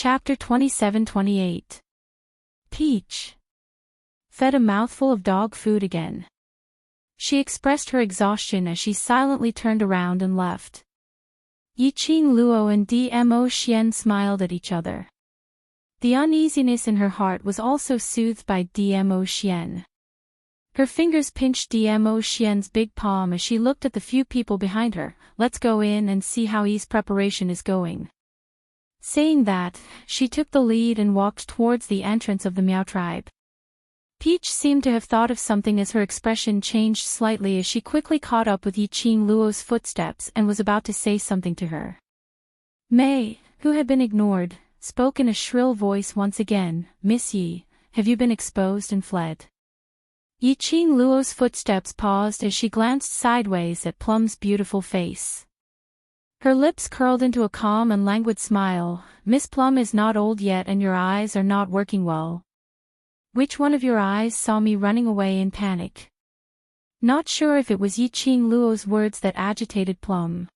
Chapter 27-28. Peach fed a mouthful of dog food again. She expressed her exhaustion as she silently turned around and left. Yiqing Luo and Dmo Xian smiled at each other. The uneasiness in her heart was also soothed by Dmo Xian. Her fingers pinched Dmo Xian's big palm as she looked at the few people behind her. Let's go in and see how Yi's preparation is going. Saying that, she took the lead and walked towards the entrance of the Miao tribe. Peach seemed to have thought of something as her expression changed slightly as she quickly caught up with Yiqing Luo's footsteps and was about to say something to her. Mei, who had been ignored, spoke in a shrill voice once again. Miss Yi, have you been exposed and fled? Yiqing Luo's footsteps paused as she glanced sideways at Plum's beautiful face. Her lips curled into a calm and languid smile. Miss Plum is not old yet and your eyes are not working well. Which one of your eyes saw me running away in panic? Not sure if it was Yiqing Luo's words that agitated Plum.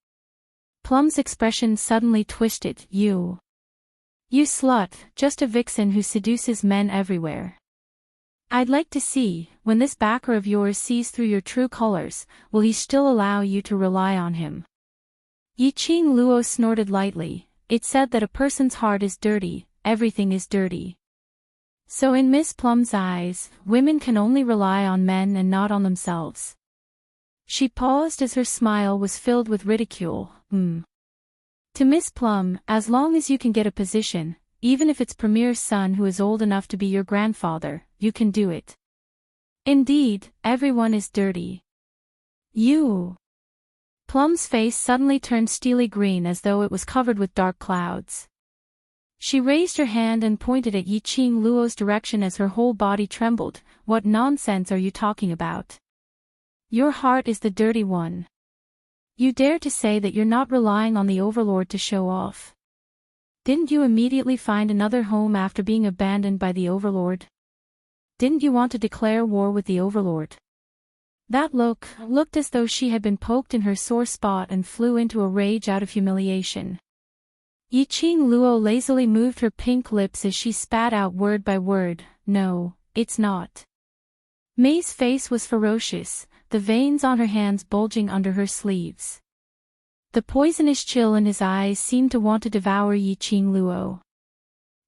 Plum's expression suddenly twisted. You slut, just a vixen who seduces men everywhere. I'd like to see, when this backer of yours sees through your true colors, will he still allow you to rely on him? Yiqing Luo snorted lightly. It said that a person's heart is dirty, everything is dirty. So in Miss Plum's eyes, women can only rely on men and not on themselves. She paused as her smile was filled with ridicule. To Miss Plum, as long as you can get a position, even if it's Premier's son who is old enough to be your grandfather, you can do it. Indeed, everyone is dirty. You. Plum's face suddenly turned steely green as though it was covered with dark clouds. She raised her hand and pointed at Yiqing Luo's direction as her whole body trembled. What nonsense are you talking about? Your heart is the dirty one. You dare to say that you're not relying on the overlord to show off. Didn't you immediately find another home after being abandoned by the overlord? Didn't you want to declare war with the overlord? That looked as though she had been poked in her sore spot and flew into a rage out of humiliation. Yiqing Luo lazily moved her pink lips as she spat out word by word. No, it's not. Mei's face was ferocious, the veins on her hands bulging under her sleeves. The poisonous chill in his eyes seemed to want to devour Yiqing Luo.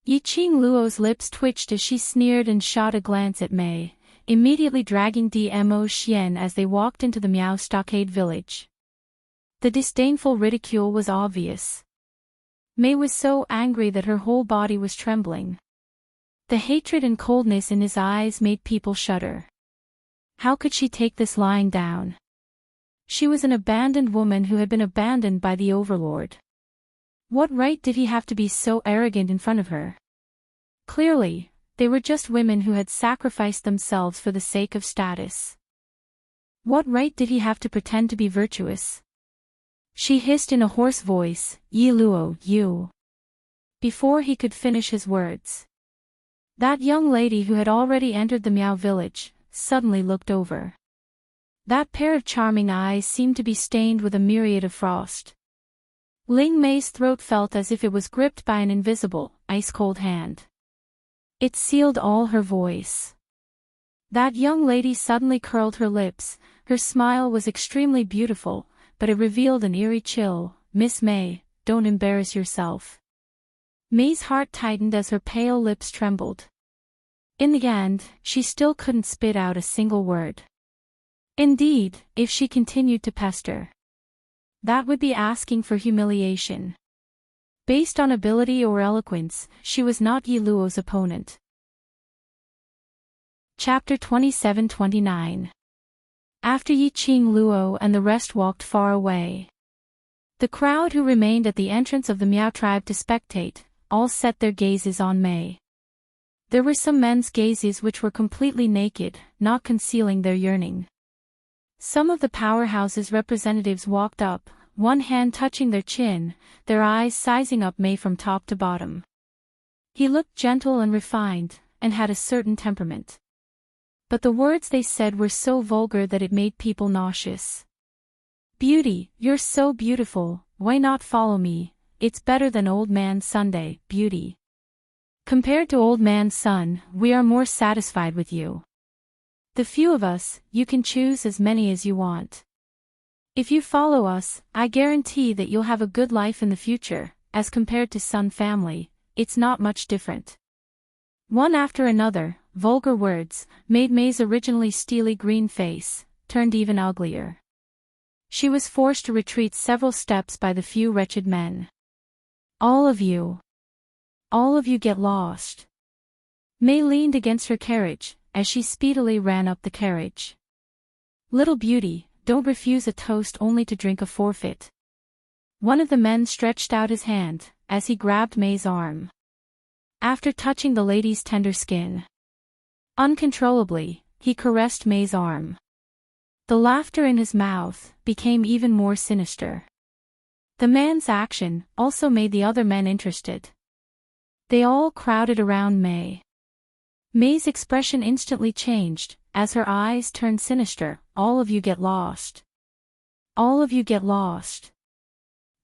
Yiqing Luo's lips twitched as she sneered and shot a glance at Mei, immediately dragging Dmo Xian as they walked into the Miao stockade village. The disdainful ridicule was obvious. Mei was so angry that her whole body was trembling. The hatred and coldness in his eyes made people shudder. How could she take this lying down? She was an abandoned woman who had been abandoned by the overlord. What right did he have to be so arrogant in front of her? Clearly, they were just women who had sacrificed themselves for the sake of status. What right did he have to pretend to be virtuous? She hissed in a hoarse voice, Yi Luo, you. Before he could finish his words. That young lady who had already entered the Miao village, suddenly looked over. That pair of charming eyes seemed to be stained with a myriad of frost. Ling Mei's throat felt as if it was gripped by an invisible, ice-cold hand. It sealed all her voice. That young lady suddenly curled her lips. Her smile was extremely beautiful, but it revealed an eerie chill. Miss Mei, don't embarrass yourself. Mei's heart tightened as her pale lips trembled. In the end, she still couldn't spit out a single word. Indeed, if she continued to pester, that would be asking for humiliation. Based on ability or eloquence, she was not Yi Luo's opponent. Chapter 27-29. After Yiqing Luo and the rest walked far away, the crowd who remained at the entrance of the Miao tribe to spectate, all set their gazes on Mei. There were some men's gazes which were completely naked, not concealing their yearning. Some of the powerhouse's representatives walked up, one hand touching their chin, their eyes sizing up Mei from top to bottom. He looked gentle and refined, and had a certain temperament. But the words they said were so vulgar that it made people nauseous. Beauty, you're so beautiful, why not follow me? It's better than Old Man Sunday, beauty. Compared to old man's son, we are more satisfied with you. The few of us, you can choose as many as you want. If you follow us, I guarantee that you'll have a good life in the future. As compared to son family, it's not much different. One after another, vulgar words, made May's originally steely green face, turned even uglier. She was forced to retreat several steps by the few wretched men. All of you get lost. May leaned against her carriage, as she speedily ran up the carriage. Little beauty, don't refuse a toast only to drink a forfeit. One of the men stretched out his hand, as he grabbed May's arm. After touching the lady's tender skin, uncontrollably, he caressed May's arm. The laughter in his mouth became even more sinister. The man's action also made the other men interested. They all crowded around May. May's expression instantly changed, as her eyes turned sinister. All of you get lost. All of you get lost.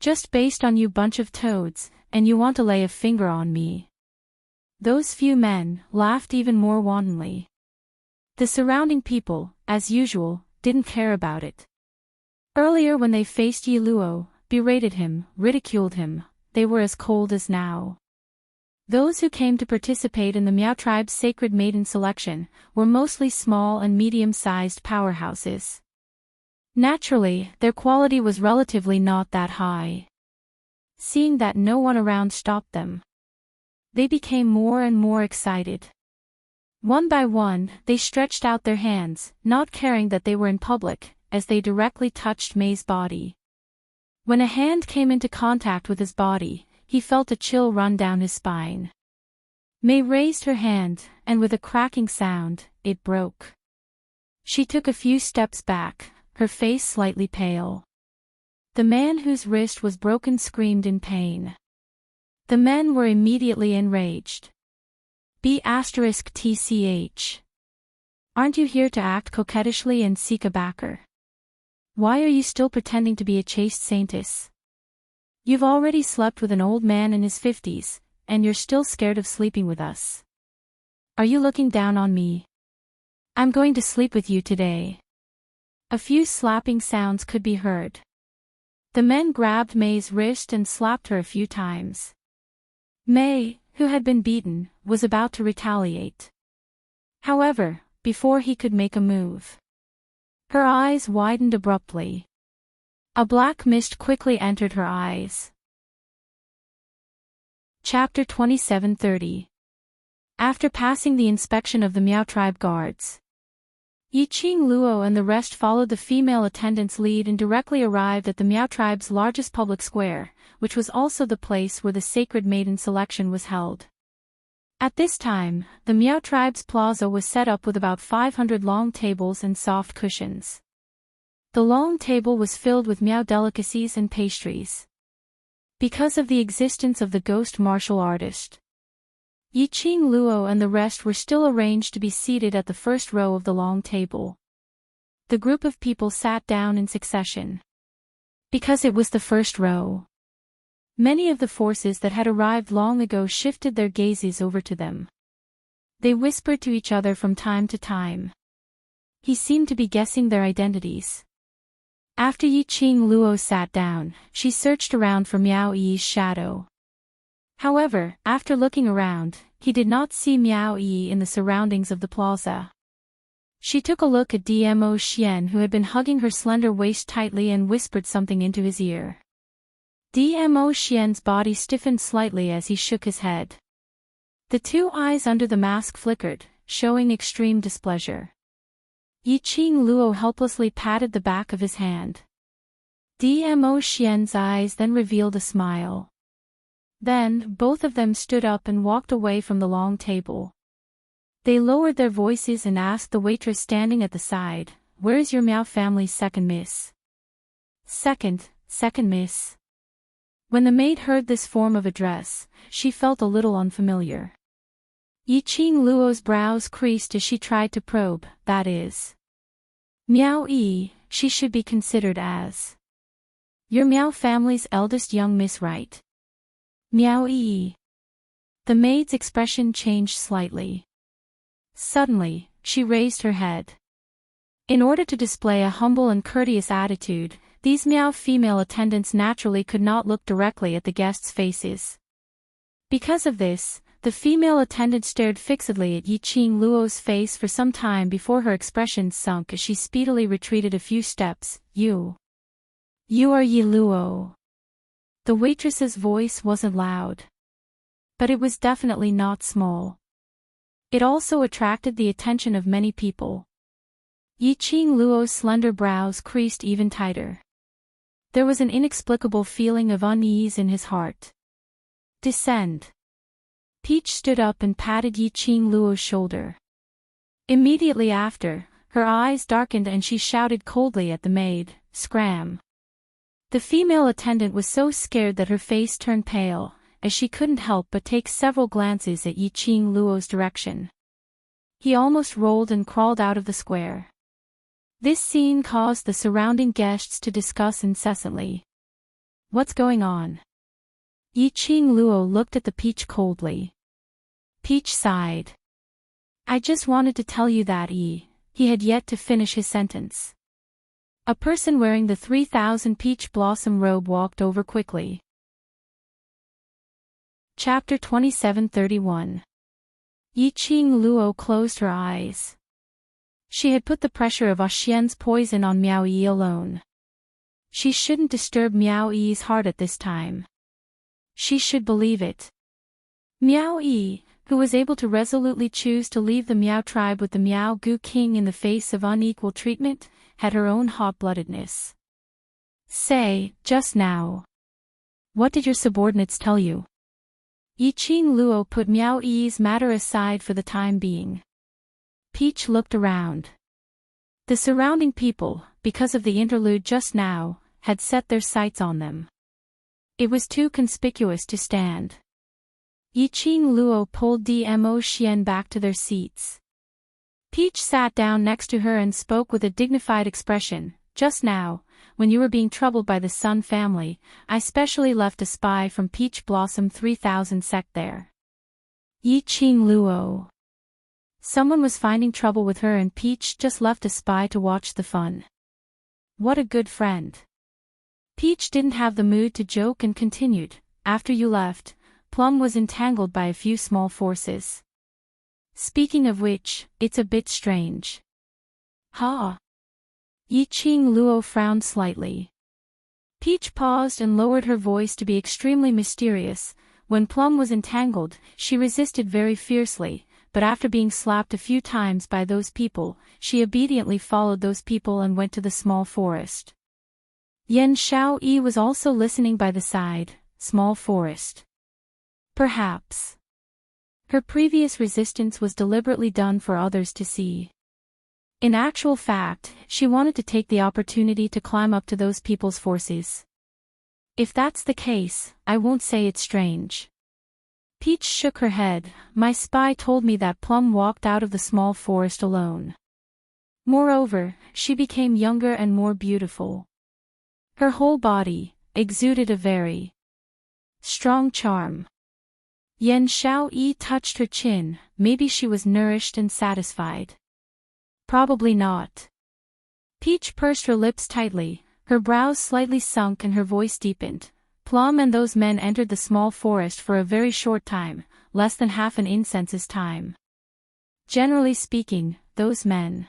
Just based on you bunch of toads, and you want to lay a finger on me. Those few men laughed even more wantonly. The surrounding people, as usual, didn't care about it. Earlier when they faced Yi Luo, berated him, ridiculed him, they were as cold as now. Those who came to participate in the Miao tribe's sacred maiden selection were mostly small and medium-sized powerhouses. Naturally, their quality was relatively not that high. Seeing that no one around stopped them, they became more and more excited. One by one, they stretched out their hands, not caring that they were in public, as they directly touched May's body. When a hand came into contact with his body, he felt a chill run down his spine. May raised her hand, and with a cracking sound, it broke. She took a few steps back, her face slightly pale. The man whose wrist was broken screamed in pain. The men were immediately enraged. *TCH. Aren't you here to act coquettishly and seek a backer? Why are you still pretending to be a chaste saintess? You've already slept with an old man in his 50s, and you're still scared of sleeping with us. Are you looking down on me? I'm going to sleep with you today. A few slapping sounds could be heard. The men grabbed May's wrist and slapped her a few times. May, who had been beaten, was about to retaliate. However, before he could make a move, her eyes widened abruptly. A black mist quickly entered her eyes. Chapter 27:30. After passing the inspection of the Miao tribe guards, Yi Luo and the rest followed the female attendant's lead and directly arrived at the Miao tribe's largest public square, which was also the place where the sacred maiden selection was held. At this time, the Miao tribe's plaza was set up with about 500 long tables and soft cushions. The long table was filled with Miao delicacies and pastries. Because of the existence of the ghost martial artist, Yi Luo and the rest were still arranged to be seated at the first row of the long table. The group of people sat down in succession. Because it was the first row, many of the forces that had arrived long ago shifted their gazes over to them. They whispered to each other from time to time. He seemed to be guessing their identities. After Yi Luo sat down, she searched around for Miao Yi's shadow. However, after looking around, he did not see Miao Yi in the surroundings of the plaza. She took a look at Dmo Xian, who had been hugging her slender waist tightly, and whispered something into his ear. Dmo Xian's body stiffened slightly as he shook his head. The two eyes under the mask flickered, showing extreme displeasure. Yi Luo helplessly patted the back of his hand. Dmo Xian's eyes then revealed a smile. Then, both of them stood up and walked away from the long table. They lowered their voices and asked the waitress standing at the side, "Where is your Miao family's second miss?" Second miss. When the maid heard this form of address, she felt a little unfamiliar. Yi Luo's brows creased as she tried to probe, that is, Miao Yi, she should be considered as your Miao family's eldest young miss, right? Miao Yi. The maid's expression changed slightly. Suddenly, she raised her head. In order to display a humble and courteous attitude, these Miao female attendants naturally could not look directly at the guests' faces. Because of this, the female attendant stared fixedly at Yi Qing Luo's face for some time before her expression sunk as she speedily retreated a few steps. You are Yi Luo. The waitress's voice wasn't loud. But it was definitely not small. It also attracted the attention of many people. Yi Qing Luo's slender brows creased even tighter. There was an inexplicable feeling of unease in his heart. Descend. Peach stood up and patted Yi Qing Luo's shoulder. Immediately after, her eyes darkened and she shouted coldly at the maid, "Scram." The female attendant was so scared that her face turned pale, as she couldn't help but take several glances at Yi Qing Luo's direction. He almost rolled and crawled out of the square. This scene caused the surrounding guests to discuss incessantly. What's going on? Yi Qing Luo looked at the Peach coldly. Peach sighed. I just wanted to tell you that he had yet to finish his sentence. A person wearing the 3000 peach blossom robe walked over quickly. Chapter 27:31. Yi Qing Luo closed her eyes. She had put the pressure of Xian's poison on Miao Yi alone. She shouldn't disturb Miao Yi's heart at this time. She should believe it. Miao Yi, who was able to resolutely choose to leave the Miao tribe with the Miao Gu King in the face of unequal treatment, had her own hot-bloodedness. Say, just now. What did your subordinates tell you? Yi Qing Luo put Miao Yi's matter aside for the time being. Peach looked around. The surrounding people, because of the interlude just now, had set their sights on them. It was too conspicuous to stand. Yi Qing Luo pulled Dmo Xian back to their seats. Peach sat down next to her and spoke with a dignified expression. Just now, when you were being troubled by the Sun family, I specially left a spy from Peach Blossom 3000 sect there. Yi Qing Luo. Someone was finding trouble with her and Peach just left a spy to watch the fun. What a good friend. Peach didn't have the mood to joke and continued, after you left, Plum was entangled by a few small forces. Speaking of which, it's a bit strange. Ha! Yi Qing Luo frowned slightly. Peach paused and lowered her voice to be extremely mysterious. When Plum was entangled, she resisted very fiercely, but after being slapped a few times by those people, she obediently followed those people and went to the small forest. Yan Xiao Yi was also listening by the side. Small forest. Perhaps. Her previous resistance was deliberately done for others to see. In actual fact, she wanted to take the opportunity to climb up to those people's forces. If that's the case, I won't say it's strange. Peach shook her head. My spy told me that Plum walked out of the small forest alone. Moreover, she became younger and more beautiful. Her whole body exuded a very strong charm. Yan Xiao Yi touched her chin. Maybe she was nourished and satisfied. Probably not. Peach pursed her lips tightly, her brows slightly sunk and her voice deepened. Plum and those men entered the small forest for a very short time, less than half an incense's time. Generally speaking, those men.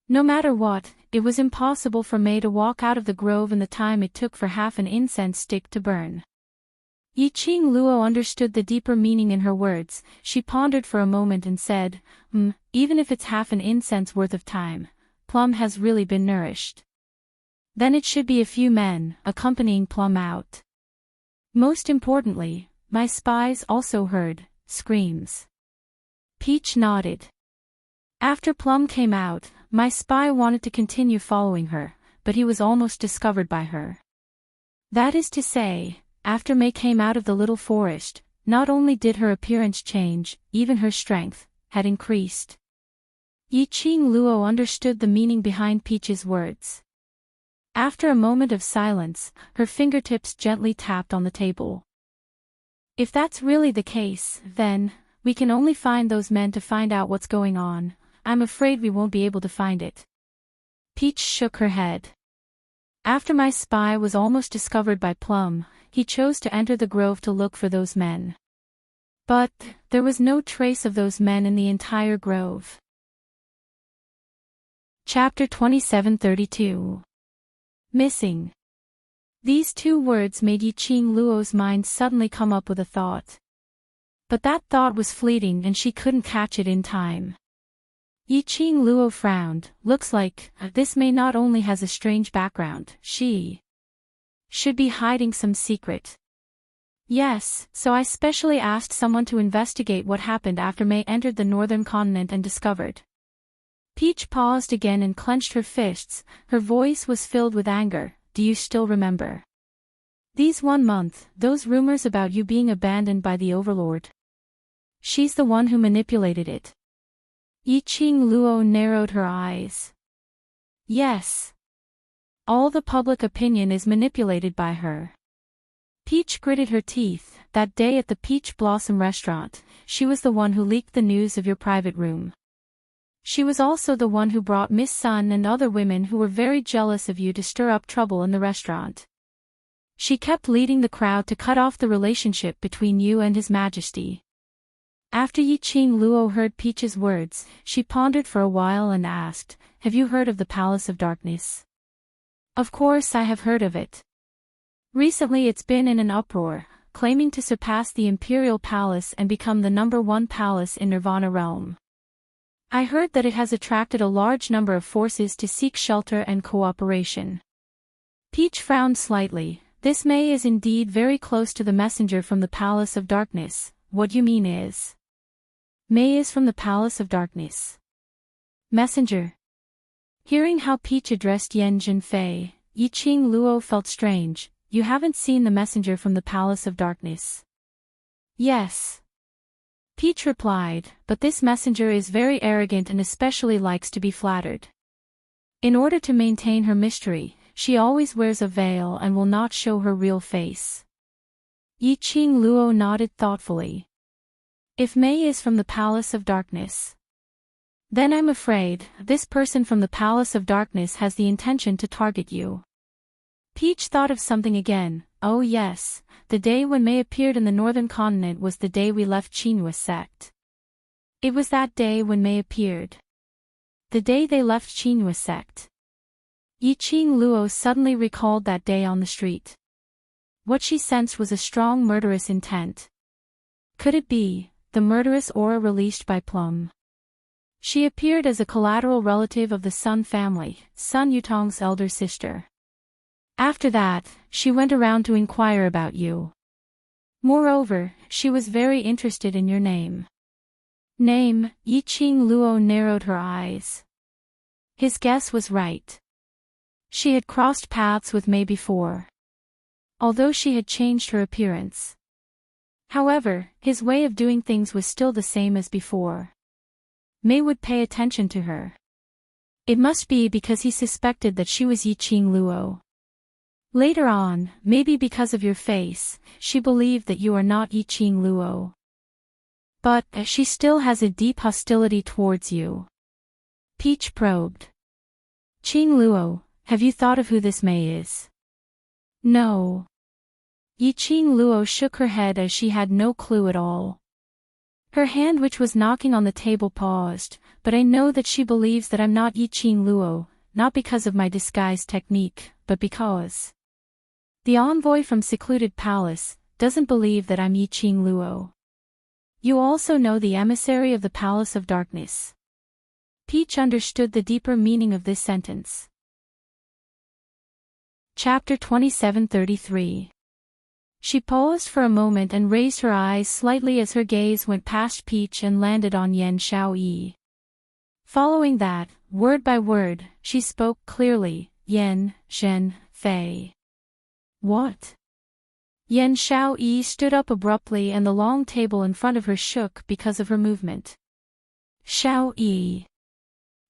No matter what, it was impossible for May to walk out of the grove in the time it took for half an incense stick to burn. Yi Qing Luo understood the deeper meaning in her words. She pondered for a moment and said, even if it's half an incense worth of time, Plum has really been nourished. Then it should be a few men, accompanying Plum out. Most importantly, my spies also heard screams. Peach nodded. After Plum came out, my spy wanted to continue following her, but he was almost discovered by her. That is to say, after May came out of the little forest, not only did her appearance change, even her strength had increased. Yi Qing Luo understood the meaning behind Peach's words. After a moment of silence, her fingertips gently tapped on the table. If that's really the case, then, we can only find those men to find out what's going on. I'm afraid we won't be able to find it. Peach shook her head. After my spy was almost discovered by Plum, he chose to enter the grove to look for those men. But, there was no trace of those men in the entire grove. Chapter 2732. Missing. These two words made Yi-Ching Luo's mind suddenly come up with a thought. But that thought was fleeting and she couldn't catch it in time. Yi-Ching Luo frowned. Looks like, this may not only has a strange background, she should be hiding some secret. Yes, so I specially asked someone to investigate what happened after May entered the northern continent and discovered. Peach paused again and clenched her fists. Her voice was filled with anger. Do you still remember? These 1 month, those rumors about you being abandoned by the Overlord. She's the one who manipulated it. Yi-Ching Luo narrowed her eyes. Yes. All the public opinion is manipulated by her. Peach gritted her teeth. That day at the Peach Blossom restaurant, she was the one who leaked the news of your private room. She was also the one who brought Miss Sun and other women who were very jealous of you to stir up trouble in the restaurant. She kept leading the crowd to cut off the relationship between you and His Majesty. After Yi-Ching Luo heard Peach's words, she pondered for a while and asked, Have you heard of the Palace of Darkness? Of course I have heard of it. Recently it's been in an uproar, claiming to surpass the Imperial Palace and become the #1 palace in Nirvana realm. I heard that it has attracted a large number of forces to seek shelter and cooperation. Peach frowned slightly. This May is indeed very close to the messenger from the Palace of Darkness. What you mean is? May is from the Palace of Darkness. Messenger. Hearing how Peach addressed Yen Zhenfei, Yi-Ching Luo felt strange. You haven't seen the messenger from the Palace of Darkness? Yes. Peach replied, but this messenger is very arrogant and especially likes to be flattered. In order to maintain her mystery, she always wears a veil and will not show her real face. Yi-Ching Luo nodded thoughtfully. If May is from the Palace of Darkness, then I'm afraid, this person from the Palace of Darkness has the intention to target you. Peach thought of something again. Oh yes, the day when May appeared in the northern continent was the day we left Qinghua sect. It was that day when May appeared. The day they left Qinghua sect. Yi-Ching Luo suddenly recalled that day on the street. What she sensed was a strong murderous intent. Could it be the murderous aura released by Plum? She appeared as a collateral relative of the Sun family, Sun Yutong's elder sister. After that, she went around to inquire about you. Moreover, she was very interested in your name. Name? Yi-Ching Luo narrowed her eyes. His guess was right. She had crossed paths with May before, although she had changed her appearance. However, his way of doing things was still the same as before. May would pay attention to her. It must be because he suspected that she was Yi-Ching Luo. Later on, maybe because of your face, she believed that you are not Yi-Ching Luo. But, she still has a deep hostility towards you. Peach probed. Ching Luo, have you thought of who this May is? No. Yi-Ching Luo shook her head as she had no clue at all. Her hand which was knocking on the table paused, but I know that she believes that I'm not Yi-Ching Luo, not because of my disguise technique, but because the envoy from secluded palace doesn't believe that I'm Yi-Ching Luo. You also know the emissary of the Palace of Darkness. Peach understood the deeper meaning of this sentence. Chapter 2733. She paused for a moment and raised her eyes slightly as her gaze went past Peach and landed on Yan Xiaoyi. Following that, word by word, she spoke clearly, Yen, Zhen, Fei. What? Yan Xiaoyi stood up abruptly and the long table in front of her shook because of her movement. Xiaoyi.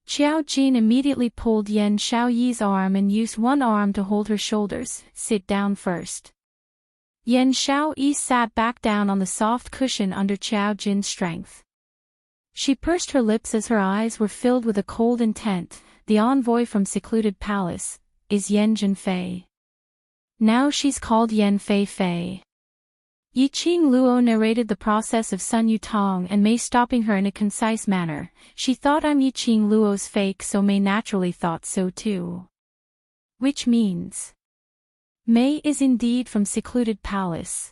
Xiao Jin immediately pulled Yan Xiaoyi's arm and used one arm to hold her shoulders. Sit down first. Yan Xiaoyi sat back down on the soft cushion under Qiao Jin's strength. She pursed her lips as her eyes were filled with a cold intent. The envoy from secluded palace is Yan Zhenfei. Now she's called Yan Fei Fei. Yiqing Luo narrated the process of Sun Yutong and Mei stopping her in a concise manner. She thought I'm Yiqing Luo's fake, so Mei naturally thought so too. Which means Mei is indeed from secluded palace.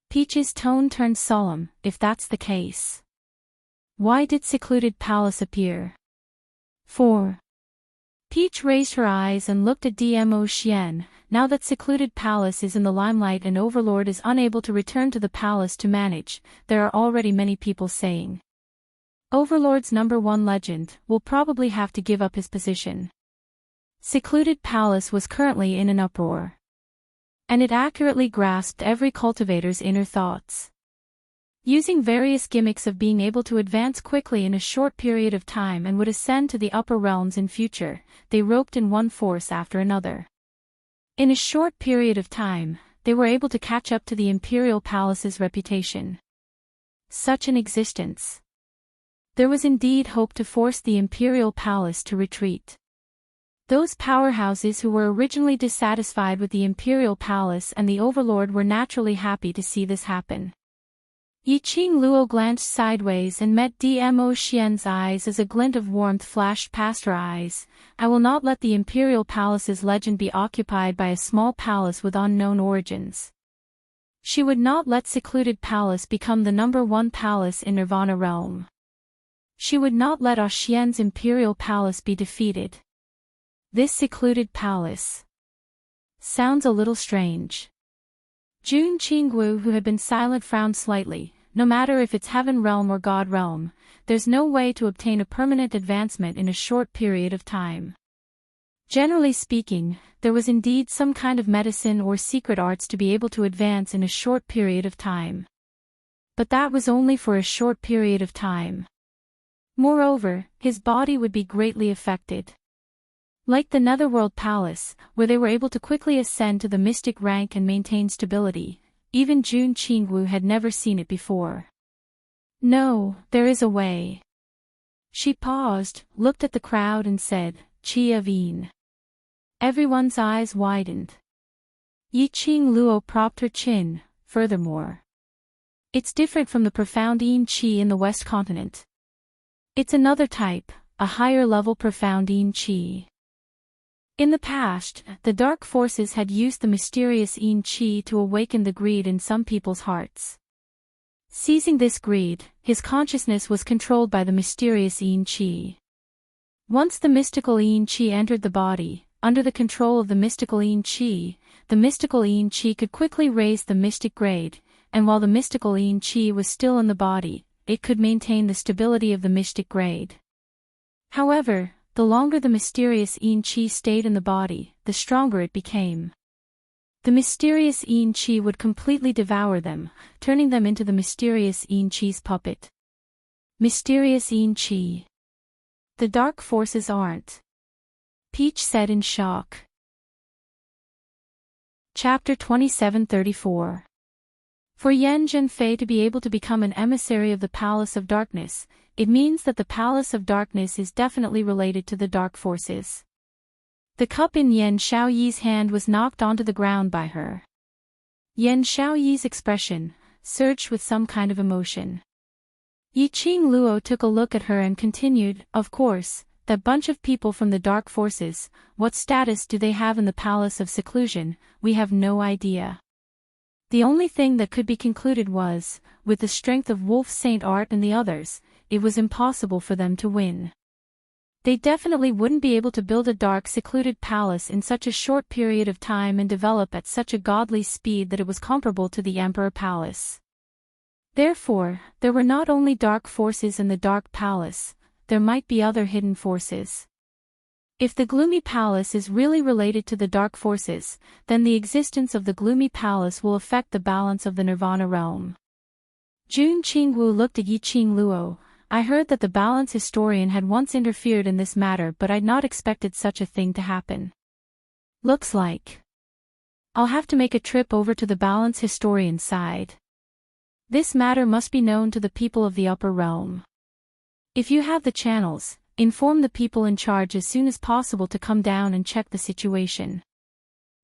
Peach's tone turned solemn. If that's the case, why did secluded palace appear? 4. Peach raised her eyes and looked at Dmo Xian. Now that secluded palace is in the limelight and Overlord is unable to return to the palace to manage, there are already many people saying Overlord's #1 legend will probably have to give up his position. Secluded palace was currently in an uproar, and it accurately grasped every cultivator's inner thoughts. Using various gimmicks of being able to advance quickly in a short period of time and would ascend to the upper realms in future, they roped in one force after another. In a short period of time, they were able to catch up to the imperial palace's reputation. Such an existence. There was indeed hope to force the imperial palace to retreat. Those powerhouses who were originally dissatisfied with the imperial palace and the overlord were naturally happy to see this happen. Yiqing Luo glanced sideways and met Dmo Xian's eyes as a glint of warmth flashed past her eyes. I will not let the imperial palace's legend be occupied by a small palace with unknown origins. She would not let secluded palace become the #1 palace in Nirvana realm. She would not let Xian's imperial palace be defeated. This secluded palace sounds a little strange. Jun Qinggu, who had been silent, frowned slightly. No matter if it's heaven realm or God realm, there's no way to obtain a permanent advancement in a short period of time. Generally speaking, there was indeed some kind of medicine or secret arts to be able to advance in a short period of time. But that was only for a short period of time. Moreover, his body would be greatly affected. Like the Netherworld Palace, where they were able to quickly ascend to the mystic rank and maintain stability, even Jun Qingwu had never seen it before. No, there is a way. She paused, looked at the crowd and said, Qi of Yin. Everyone's eyes widened. Yiqing Luo propped her chin. Furthermore, it's different from the profound Yin Qi in the West continent. It's another type, a higher level profound Yin Qi. In the past, the dark forces had used the mysterious Yin Qi to awaken the greed in some people's hearts. Seizing this greed, his consciousness was controlled by the mysterious Yin Qi. Once the mystical Yin Qi entered the body, under the control of the mystical Yin Qi, the mystical Yin Qi could quickly raise the mystic grade, and while the mystical Yin Qi was still in the body, it could maintain the stability of the mystic grade. However, the longer the mysterious Yin Qi stayed in the body, the stronger it became. The mysterious Yin Qi would completely devour them, turning them into the mysterious Yin Qi's puppet. Mysterious Yin Qi. The dark forces aren't. Peach said in shock. Chapter 2734. For Yan Zhenfei to be able to become an emissary of the Palace of Darkness, it means that the Palace of Darkness is definitely related to the dark forces. The cup in Yan Xiaoyi's hand was knocked onto the ground by her. Yan Xiaoyi's expression surged with some kind of emotion. Yiqing Luo took a look at her and continued, of course, that bunch of people from the dark forces, what status do they have in the Palace of Seclusion? We have no idea. The only thing that could be concluded was, with the strength of Wolf Saint Art and the others, it was impossible for them to win. They definitely wouldn't be able to build a dark secluded palace in such a short period of time and develop at such a godly speed that it was comparable to the Emperor Palace. Therefore, there were not only dark forces in the Dark Palace, there might be other hidden forces. If the Gloomy Palace is really related to the dark forces, then the existence of the Gloomy Palace will affect the balance of the Nirvana realm. Jun Qingwu looked at Yiqing Luo. I heard that the balance historian had once interfered in this matter, but I'd not expected such a thing to happen. Looks like I'll have to make a trip over to the balance historian side. This matter must be known to the people of the upper realm. If you have the channels, inform the people in charge as soon as possible to come down and check the situation.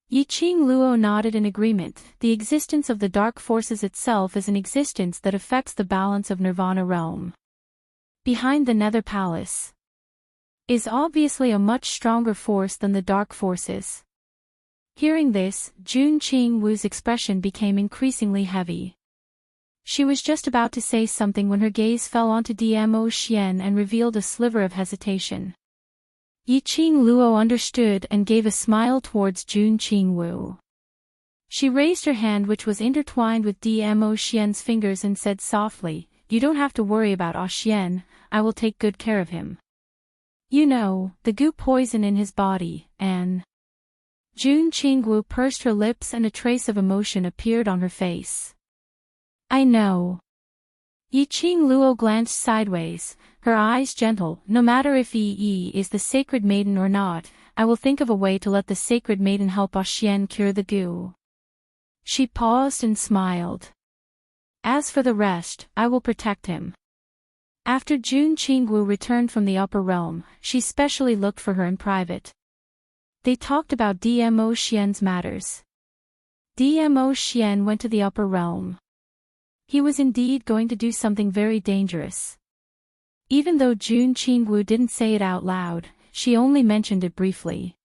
Yiqing Luo nodded in agreement. The existence of the dark forces itself is an existence that affects the balance of Nirvana realm. Behind the Nether Palace is obviously a much stronger force than the dark forces. Hearing this, Jun Qingwu's expression became increasingly heavy. She was just about to say something when her gaze fell onto Dmo Xian and revealed a sliver of hesitation. Yiqing Luo understood and gave a smile towards Jun Qingwu. She raised her hand, which was intertwined with Dmo Xian's fingers, and said softly, "You don't have to worry about Xian, I will take good care of him. You know, the goo poison in his body, and..." Jun Qingwu pursed her lips and a trace of emotion appeared on her face. "I know." Yiqing Luo glanced sideways, her eyes gentle. "No matter if Yi is the sacred maiden or not, I will think of a way to let the sacred maiden help Xian cure the goo." She paused and smiled. "As for the rest, I will protect him." After Jun Qingwu returned from the upper realm, she specially looked for her in private. They talked about Dmo Xian's matters. Dmo Xian went to the upper realm. He was indeed going to do something very dangerous. Even though Jun Qingwu didn't say it out loud, she only mentioned it briefly.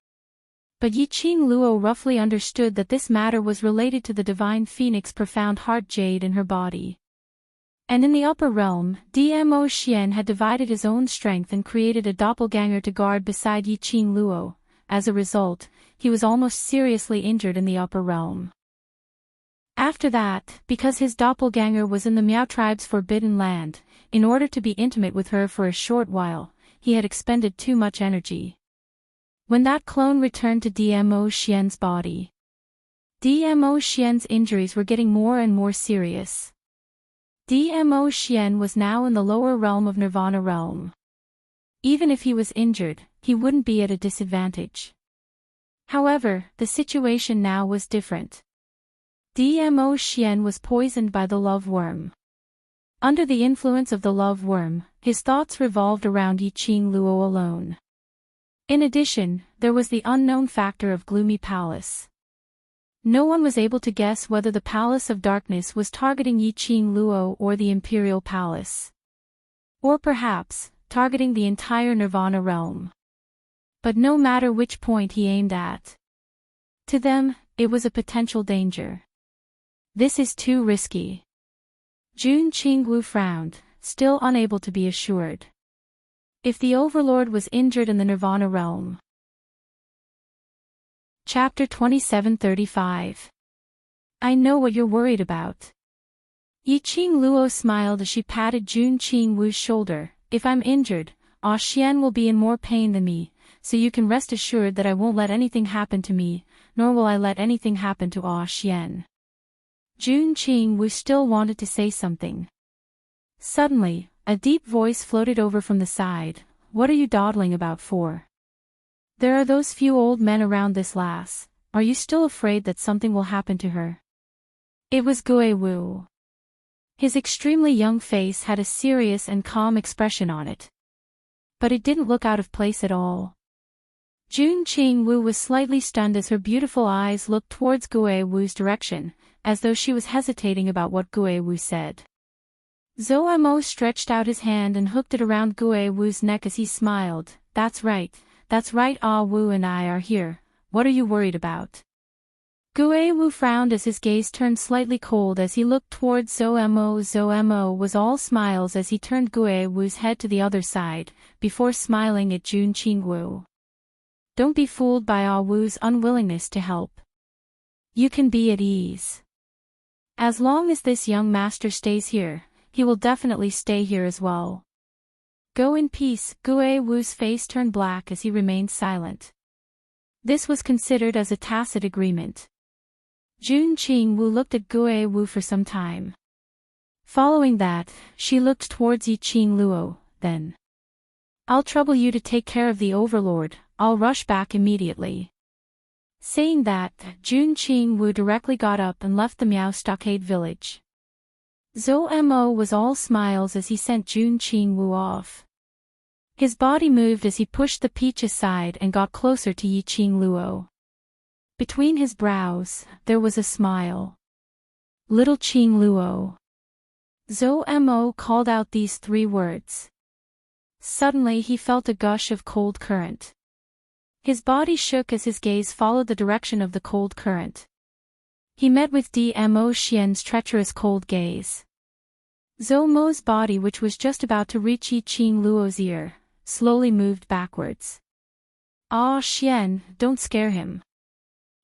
But Yiqing Luo roughly understood that this matter was related to the divine phoenix profound heart jade in her body. And in the upper realm, Dmo Xian had divided his own strength and created a doppelganger to guard beside Yiqing Luo. As a result, he was almost seriously injured in the upper realm. After that, because his doppelganger was in the Miao tribe's forbidden land, in order to be intimate with her for a short while, he had expended too much energy. When that clone returned to Dmo Xian's body, Dmo Xian's injuries were getting more and more serious. Dmo Xian was now in the lower realm of Nirvana realm. Even if he was injured, he wouldn't be at a disadvantage. However, the situation now was different. Dmo Xian was poisoned by the love worm. Under the influence of the love worm, his thoughts revolved around Yiqing Luo alone. In addition, there was the unknown factor of Gloomy Palace. No one was able to guess whether the Palace of Darkness was targeting Yiqing Luo or the Imperial Palace. Or perhaps, targeting the entire Nirvana realm. But no matter which point he aimed at, to them, it was a potential danger. This is too risky. Jun Qingwu frowned, still unable to be assured. If the Overlord was injured in the Nirvana realm. Chapter 2735. I know what you're worried about. Yiqing Luo smiled as she patted Jun Qingwu's shoulder. If I'm injured, Xian will be in more pain than me, so you can rest assured that I won't let anything happen to me, nor will I let anything happen to Xian. Jun Qingwu still wanted to say something. Suddenly, a deep voice floated over from the side. What are you dawdling about for? There are those few old men around this lass. Are you still afraid that something will happen to her? It was Gue Wu. His extremely young face had a serious and calm expression on it. But it didn't look out of place at all. Jun Qingwu was slightly stunned as her beautiful eyes looked towards Gue Wu's direction, as though she was hesitating about what Gue Wu said. Zhou Mo stretched out his hand and hooked it around Gue Wu's neck as he smiled. That's right, Ah Wu and I are here, what are you worried about? Gue Wu frowned as his gaze turned slightly cold as he looked towards Zhou Mo. Zhou Mo was all smiles as he turned Gue Wu's head to the other side, before smiling at Jun Qingwu. Don't be fooled by Ah Wu's unwillingness to help. You can be at ease. As long as this young master stays here, he will definitely stay here as well. Go in peace. Gue Wu's face turned black as he remained silent. This was considered as a tacit agreement. Jun Qingwu looked at Gue Wu for some time. Following that, she looked towards Yiqing Luo, then. I'll trouble you to take care of the Overlord, I'll rush back immediately. Saying that, Jun Qingwu directly got up and left the Miao Stockade village. Zhou Mo was all smiles as he sent Jun Qingwu off. His body moved as he pushed the peach aside and got closer to Yi Qingluo. Between his brows, there was a smile. Little Qingluo. Zhou Mo called out these 3 words. Suddenly he felt a gush of cold current. His body shook as his gaze followed the direction of the cold current. He met with Dmo Xian's treacherous cold gaze. Zhou Mo's body, which was just about to reach Yi Qingluo's ear, slowly moved backwards. Ah, Xian, don't scare him.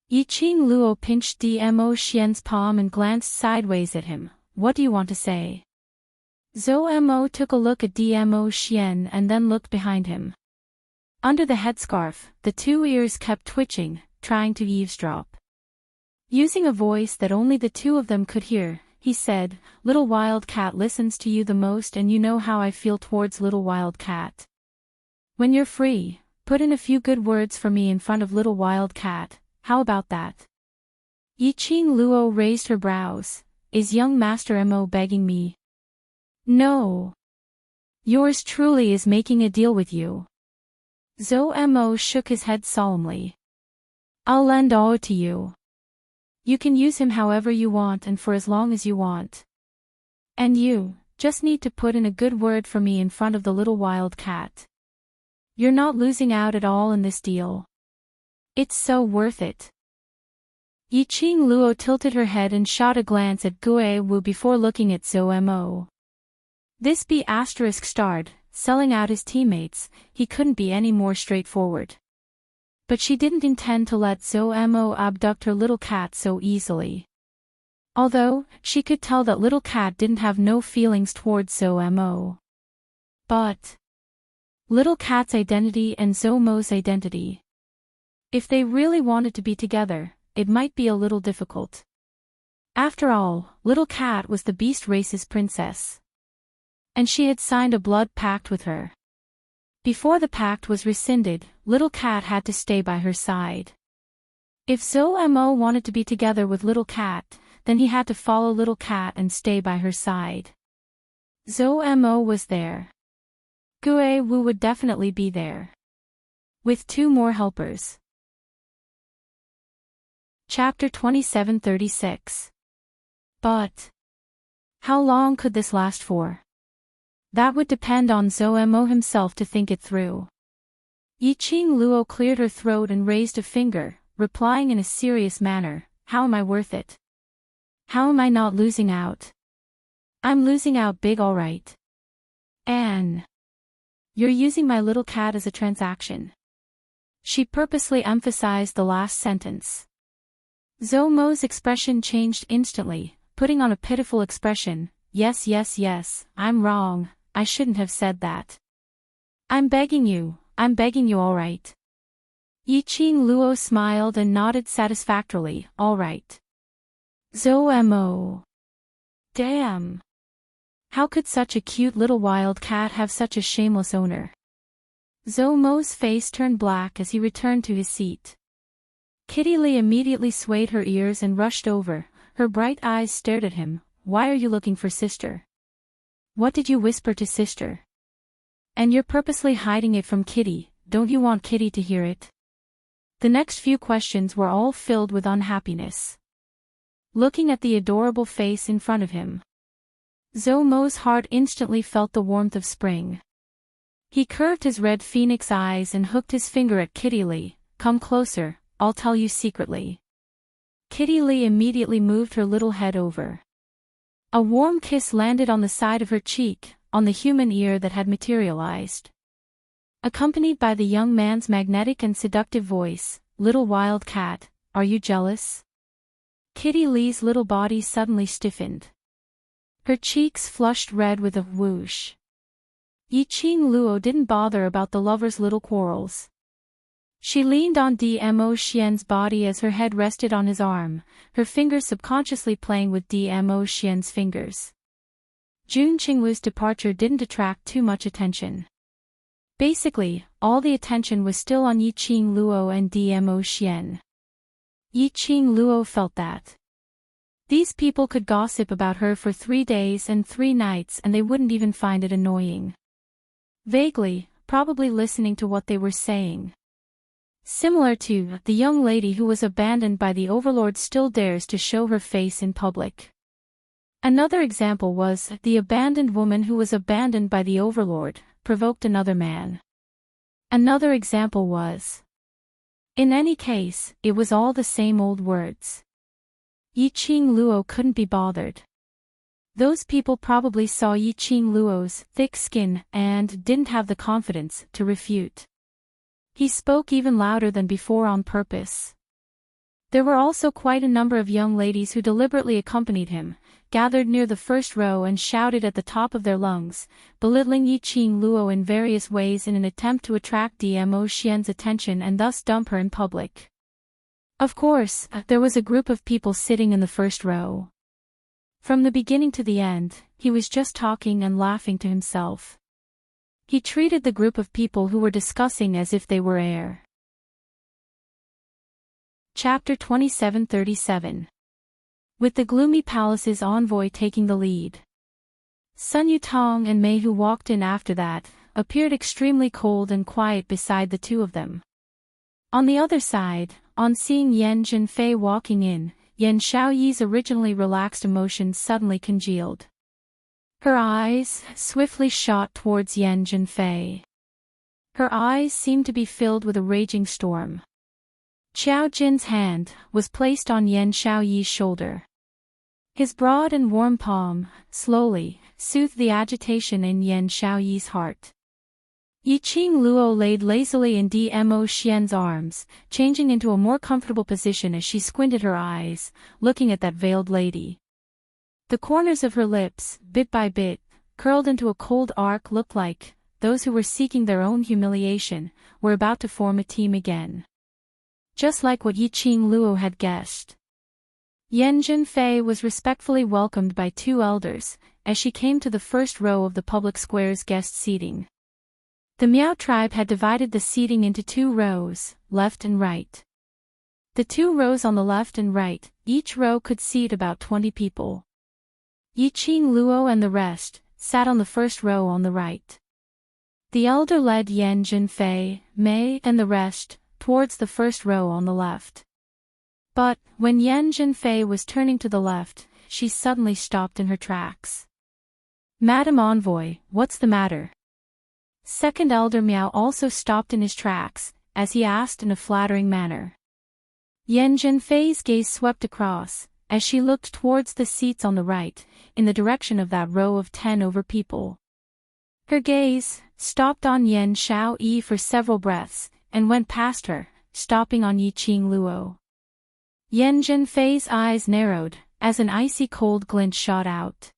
Yi Qingluo pinched Dmo Xian's palm and glanced sideways at him. What do you want to say? Zhou Mo took a look at Dmo Xian and then looked behind him. Under the headscarf, the 2 ears kept twitching, trying to eavesdrop. Using a voice that only the 2 of them could hear, he said, Little Wildcat listens to you the most, and you know how I feel towards Little Wildcat. When you're free, put in a few good words for me in front of Little Wildcat, how about that? Yi Qingluo raised her brows. Is young Master Mo begging me? No. Yours truly is making a deal with you. Zhou Mo shook his head solemnly. I'll lend all to you. You can use him however you want and for as long as you want. And you, just need to put in a good word for me in front of the little wildcat. You're not losing out at all in this deal. It's so worth it. Yi Qingluo tilted her head and shot a glance at Gue Wu before looking at Zhou Mo. This B** starred, selling out his teammates, he couldn't be any more straightforward. But she didn't intend to let Zhou Mo abduct her little cat so easily. Although, she could tell that little cat didn't have no feelings towards Zhou Mo. But little cat's identity and Zhou Mo's identity. If they really wanted to be together, it might be a little difficult. After all, little cat was the beast race's princess. And she had signed a blood pact with her. Before the pact was rescinded, little cat had to stay by her side. If Zhou Mo wanted to be together with little cat, then he had to follow little cat and stay by her side. Zhou Mo was there. Gue Wu would definitely be there. With 2 more helpers. Chapter 2736. But how long could this last for? That would depend on Zhou Mo himself to think it through. Yi Qingluo cleared her throat and raised a finger, replying in a serious manner, How am I worth it? How am I not losing out? I'm losing out big, all right. Anne. You're using my little cat as a transaction. She purposely emphasized the last sentence. Zhou Mo's expression changed instantly, putting on a pitiful expression. Yes, yes, yes, I'm wrong, I shouldn't have said that. I'm begging you all right. Yi Qingluo smiled and nodded satisfactorily, all right. Zhou Mo. Damn. How could such a cute little wild cat have such a shameless owner? Zhou Mo's face turned black as he returned to his seat. Kitty Lee immediately swayed her ears and rushed over, her bright eyes stared at him. Why are you looking for sister? What did you whisper to sister? And you're purposely hiding it from Kitty, don't you want Kitty to hear it? The next few questions were all filled with unhappiness. Looking at the adorable face in front of him, Zhou Mo's heart instantly felt the warmth of spring. He curved his red phoenix eyes and hooked his finger at Kitty Lee. Come closer, I'll tell you secretly. Kitty Lee immediately moved her little head over. A warm kiss landed on the side of her cheek, on the human ear that had materialized. Accompanied by the young man's magnetic and seductive voice, Little Wildcat, are you jealous? Kitty Lee's little body suddenly stiffened. Her cheeks flushed red with a whoosh. Yi Qingluo didn't bother about the lovers' little quarrels. She leaned on Dmo Xian's body as her head rested on his arm, her fingers subconsciously playing with Dmo Xian's fingers. Jun Qingwu's departure didn't attract too much attention. Basically, all the attention was still on Yi Qingluo and Dmo Xian. Yi Qing Luo felt that. These people could gossip about her for 3 days and 3 nights and they wouldn't even find it annoying. Vaguely, probably listening to what they were saying. Similar to the young lady who was abandoned by the overlord still dares to show her face in public. Another example was the abandoned woman who was abandoned by the overlord, provoked another man. Another example was. In any case, it was all the same old words. Yi Qing Luo couldn't be bothered. Those people probably saw Yi Qing Luo's thick skin and didn't have the confidence to refute. He spoke even louder than before on purpose. There were also quite a number of young ladies who deliberately accompanied him, gathered near the first row and shouted at the top of their lungs, belittling Yi Qing Luo in various ways in an attempt to attract Dmo Xian's attention and thus dump her in public. Of course, there was a group of people sitting in the first row. From the beginning to the end, he was just talking and laughing to himself. He treated the group of people who were discussing as if they were air. Chapter 2737. With the gloomy palace's envoy taking the lead. Sun Yutong and Mei, who walked in after that, appeared extremely cold and quiet beside the two of them. On the other side, on seeing Yan Zhenfei walking in, Yan Xiaoyi's originally relaxed emotions suddenly congealed. Her eyes swiftly shot towards Yan Zhenfei. Her eyes seemed to be filled with a raging storm. Qiao Jin's hand was placed on Yan Xiaoyi's shoulder. His broad and warm palm, slowly, soothed the agitation in Yan Xiaoyi's heart. Yi Qing Luo laid lazily in Dmo Xian's arms, changing into a more comfortable position as she squinted her eyes, looking at that veiled lady. The corners of her lips, bit by bit, curled into a cold arc, looked like those who were seeking their own humiliation, were about to form a team again. Just like what Yi Qing Luo had guessed. Yan Zhenfei was respectfully welcomed by 2 elders, as she came to the first row of the public square's guest seating. The Miao tribe had divided the seating into 2 rows, left and right. The 2 rows on the left and right, each row could seat about 20 people. Yi Qing Luo and the rest sat on the first row on the right. The elder led Yan Zhenfei, Mei, and the rest towards the first row on the left. But, when Yan Zhenfei was turning to the left, she suddenly stopped in her tracks. "Madam Envoy, what's the matter?" Second elder Miao also stopped in his tracks, as he asked in a flattering manner. Yan Zhenfei's gaze swept across, as she looked towards the seats on the right, in the direction of that row of 10 over people. Her gaze stopped on Yan Xiaoyi for several breaths, and went past her, stopping on Yi Qing Luo. Yan Zhenfei's eyes narrowed, as an icy cold glint shot out.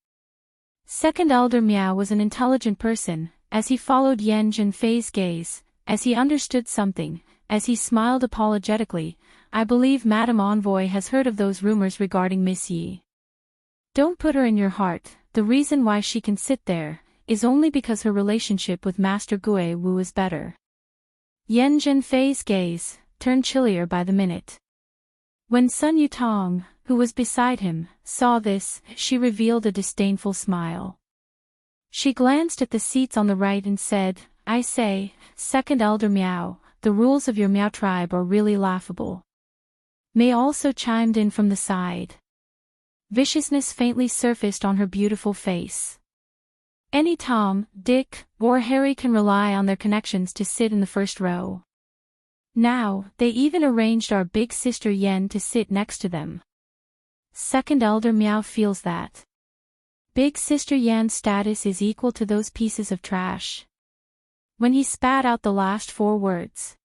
Second elder Miao was an intelligent person, as he followed Yan Zhenfei's gaze, as he understood something, as he smiled apologetically. "I believe Madam Envoy has heard of those rumors regarding Miss Yi. Don't put her in your heart. The reason why she can sit there is only because her relationship with Master Gui Wu is better." Yan Zhenfei's gaze turned chillier by the minute. When Sun Yutong, who was beside him, saw this, she revealed a disdainful smile. She glanced at the seats on the right and said, "I say, second elder Miao, the rules of your Miao tribe are really laughable." Mei also chimed in from the side. Viciousness faintly surfaced on her beautiful face. Any Tom, Dick, or Harry can rely on their connections to sit in the first row. Now, they even arranged our big sister Yan to sit next to them. Second elder Miao feels that big sister Yan's status is equal to those pieces of trash. When he spat out the last 4 words,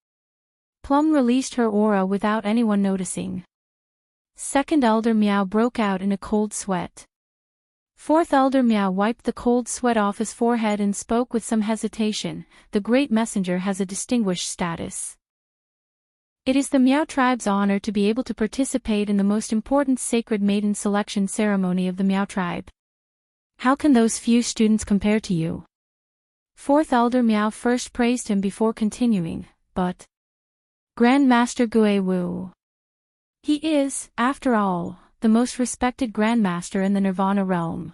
Plum released her aura without anyone noticing. Second elder Miao broke out in a cold sweat. Fourth elder Miao wiped the cold sweat off his forehead and spoke with some hesitation. "The great messenger has a distinguished status. It is the Miao tribe's honor to be able to participate in the most important sacred maiden selection ceremony of the Miao tribe. How can those few students compare to you?" Fourth elder Miao first praised him before continuing, "But Grand Master Gui Wu, He is, after all, the most respected grandmaster in the Nirvana realm.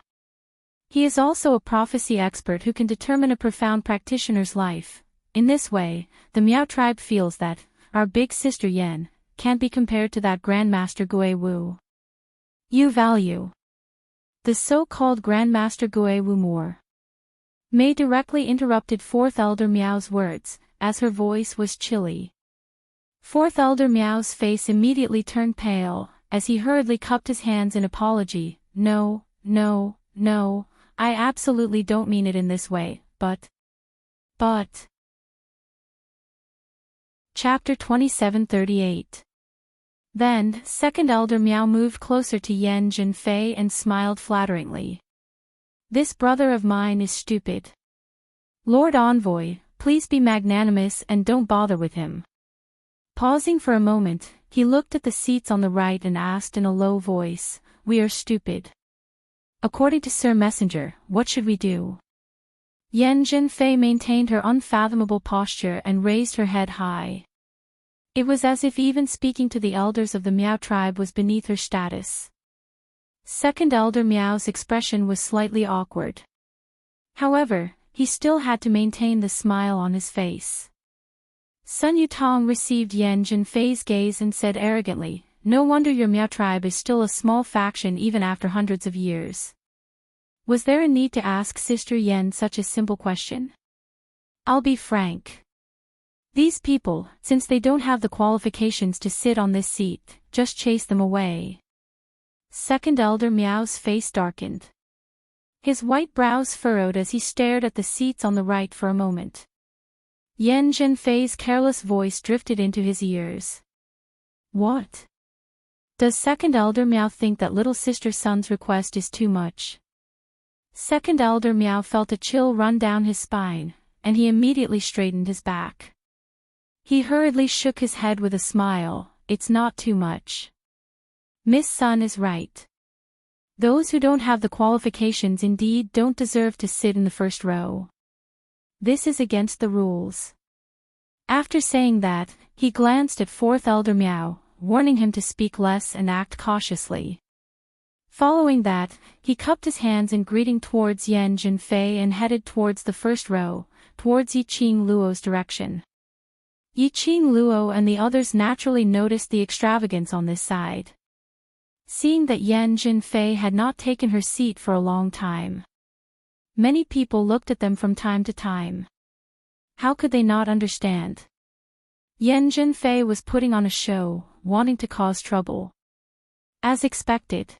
He is also a prophecy expert who can determine a profound practitioner's life. In this way, the Miao tribe feels that our big sister Yen can't be compared to that Grandmaster Gui Wu. You value the so-called Grandmaster Gui Wu more. Mei directly interrupted Fourth Elder Miao's words, as her voice was chilly. Fourth Elder Miao's face immediately turned pale, as he hurriedly cupped his hands in apology. No, no, no, I absolutely don't mean it in this way, but... Chapter 2738. Then, Second Elder Miao moved closer to Yan Zhenfei and smiled flatteringly. This brother of mine is stupid. Lord Envoy, please be magnanimous and don't bother with him. Pausing for a moment, he looked at the seats on the right and asked in a low voice, We are stupid. According to Sir Messenger, what should we do? Yan Zhenfei maintained her unfathomable posture and raised her head high. It was as if even speaking to the elders of the Miao tribe was beneath her status. Second Elder Miao's expression was slightly awkward. However, he still had to maintain the smile on his face. Sun Yutong received Yan Zhenfei's gaze and said arrogantly, No wonder your Miao tribe is still a small faction even after hundreds of years. Was there a need to ask Sister Yen such a simple question? I'll be frank. These people, since they don't have the qualifications to sit on this seat, just chase them away. Second Elder Miao's face darkened. His white brows furrowed as he stared at the seats on the right for a moment. Yan Zhenfei's careless voice drifted into his ears. What? Does Second Elder Miao think that little sister Sun's request is too much? Second Elder Miao felt a chill run down his spine, and he immediately straightened his back. He hurriedly shook his head with a smile. It's not too much. Miss Sun is right. Those who don't have the qualifications indeed don't deserve to sit in the first row. This is against the rules. After saying that, he glanced at Fourth Elder Miao, warning him to speak less and act cautiously. Following that, he cupped his hands in greeting towards Yan Zhenfei and headed towards the first row, towards Yiqing Luo's direction. Yiqing Luo and the others naturally noticed the extravagance on this side. Seeing that Yan Zhenfei had not taken her seat for a long time, many people looked at them from time to time. How could they not understand? Yan Zhenfei was putting on a show, wanting to cause trouble. As expected.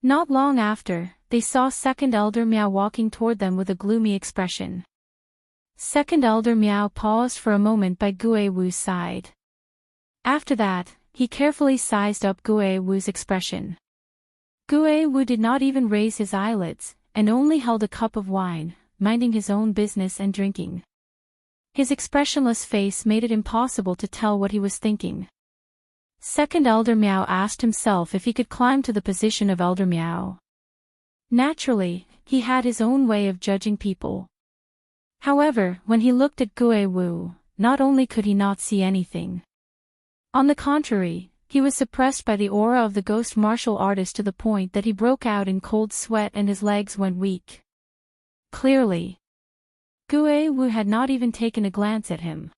Not long after, they saw Second Elder Miao walking toward them with a gloomy expression. Second Elder Miao paused for a moment by Gui Wu's side. After that, he carefully sized up Gui Wu's expression. Gui Wu did not even raise his eyelids, and only held a cup of wine, minding his own business and drinking. His expressionless face made it impossible to tell what he was thinking. Second Elder Miao asked himself if he could climb to the position of Elder Miao. Naturally, he had his own way of judging people. However, when he looked at Gui Wu, not only could he not see anything. On the contrary, he was suppressed by the aura of the ghost martial artist to the point that he broke out in cold sweat and his legs went weak. Clearly, Gui Wu had not even taken a glance at him.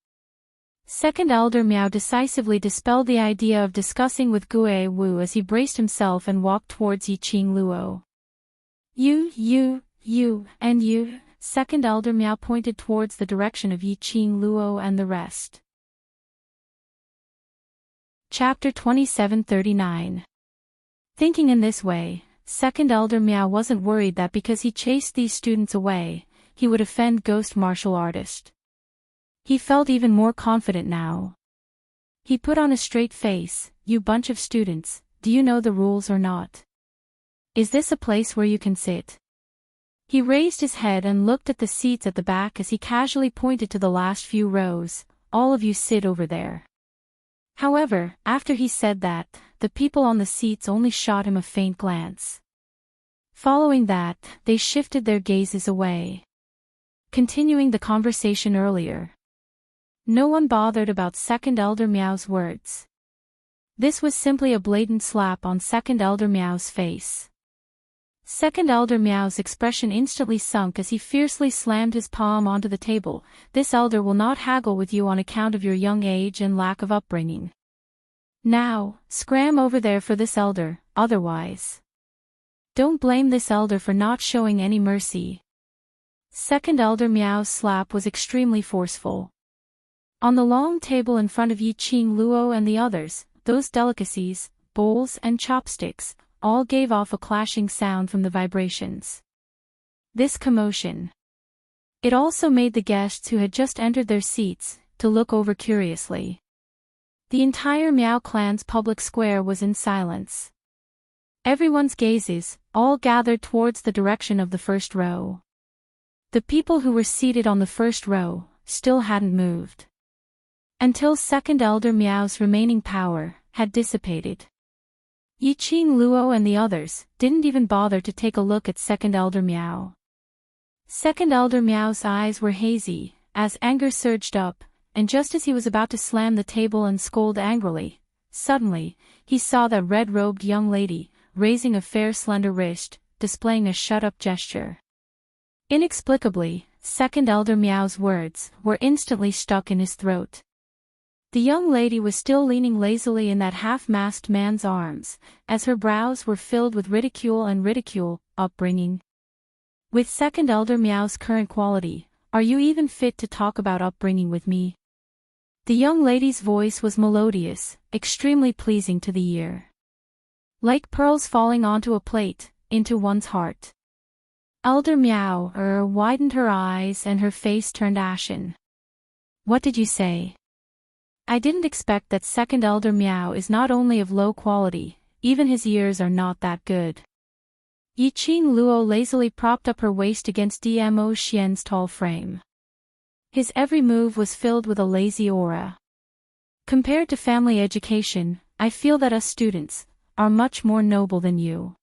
Second Elder Miao decisively dispelled the idea of discussing with Gui Wu as he braced himself and walked towards Yiqing Luo. You, and you, Second Elder Miao pointed towards the direction of Yiqing Luo and the rest. Chapter 2739. Thinking in this way, Second Elder Miao wasn't worried that because he chased these students away, he would offend Ghost Martial Artist. He felt even more confident now. He put on a straight face. You bunch of students, do you know the rules or not? Is this a place where you can sit? He raised his head and looked at the seats at the back as he casually pointed to the last few rows. All of you sit over there. However, after he said that, the people on the seats only shot him a faint glance. Following that, they shifted their gazes away, continuing the conversation earlier. No one bothered about Second Elder Miao's words. This was simply a blatant slap on Second Elder Miao's face. Second Elder Miao's expression instantly sunk as he fiercely slammed his palm onto the table. This elder will not haggle with you on account of your young age and lack of upbringing. Now, scram over there for this elder, otherwise. Don't blame this elder for not showing any mercy. Second Elder Miao's slap was extremely forceful. On the long table in front of Yi Qing Luo and the others, those delicacies, bowls and chopsticks, all gave off a clashing sound from the vibrations. This commotion. It also made the guests who had just entered their seats to look over curiously. The entire Miao clan's public square was in silence. Everyone's gazes, all gathered towards the direction of the first row. The people who were seated on the first row still hadn't moved. Until Second Elder Miao's remaining power had dissipated. Yi Qing Luo and the others didn't even bother to take a look at Second Elder Miao. Second Elder Miao's eyes were hazy, as anger surged up, and just as he was about to slam the table and scold angrily, suddenly, he saw that red-robed young lady, raising a fair slender wrist, displaying a shut-up gesture. Inexplicably, Second Elder Miao's words were instantly stuck in his throat. The young lady was still leaning lazily in that half-masked man's arms, as her brows were filled with ridicule, upbringing. With Second Elder Miao's current quality, are you even fit to talk about upbringing with me? The young lady's voice was melodious, extremely pleasing to the ear. Like pearls falling onto a plate, into one's heart. Elder Miao widened her eyes and her face turned ashen. What did you say? I didn't expect that Second Elder Miao is not only of low quality, even his ears are not that good. Yi Qing Luo lazily propped up her waist against Dmo Xian's tall frame. His every move was filled with a lazy aura. Compared to family education, I feel that us students are much more noble than you.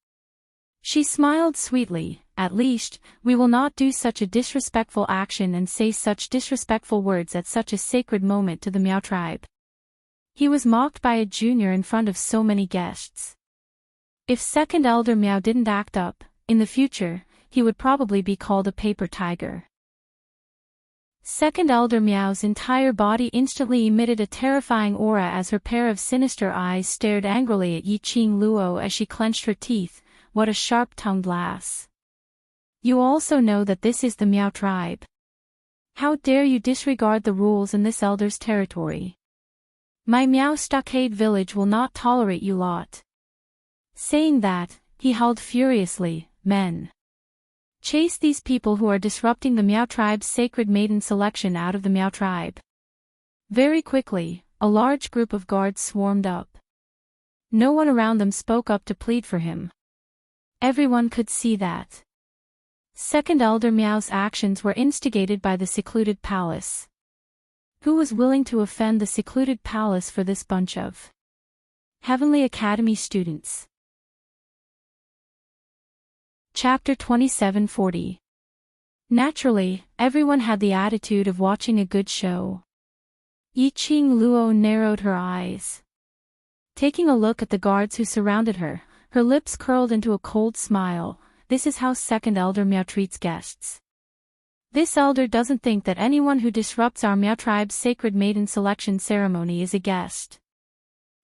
She smiled sweetly. At least, we will not do such a disrespectful action and say such disrespectful words at such a sacred moment to the Miao tribe. He was mocked by a junior in front of so many guests. If Second Elder Miao didn't act up, in the future, he would probably be called a paper tiger. Second Elder Miao's entire body instantly emitted a terrifying aura as her pair of sinister eyes stared angrily at Yi Qing Luo as she clenched her teeth. What a sharp-tongued lass. You also know that this is the Miao tribe. How dare you disregard the rules in this elder's territory? My Miao stockade village will not tolerate you lot. Saying that, he howled furiously, men. Chase these people who are disrupting the Miao tribe's sacred maiden selection out of the Miao tribe. Very quickly, a large group of guards swarmed up. No one around them spoke up to plead for him. Everyone could see that. Second Elder Miao's actions were instigated by the secluded palace. Who was willing to offend the secluded palace for this bunch of Heavenly Academy students? Chapter 2740. Naturally, everyone had the attitude of watching a good show. Yi Qing Luo narrowed her eyes. Taking a look at the guards who surrounded her, her lips curled into a cold smile. This is how Second Elder Miao treats guests. This elder doesn't think that anyone who disrupts our Miao tribe's sacred maiden selection ceremony is a guest.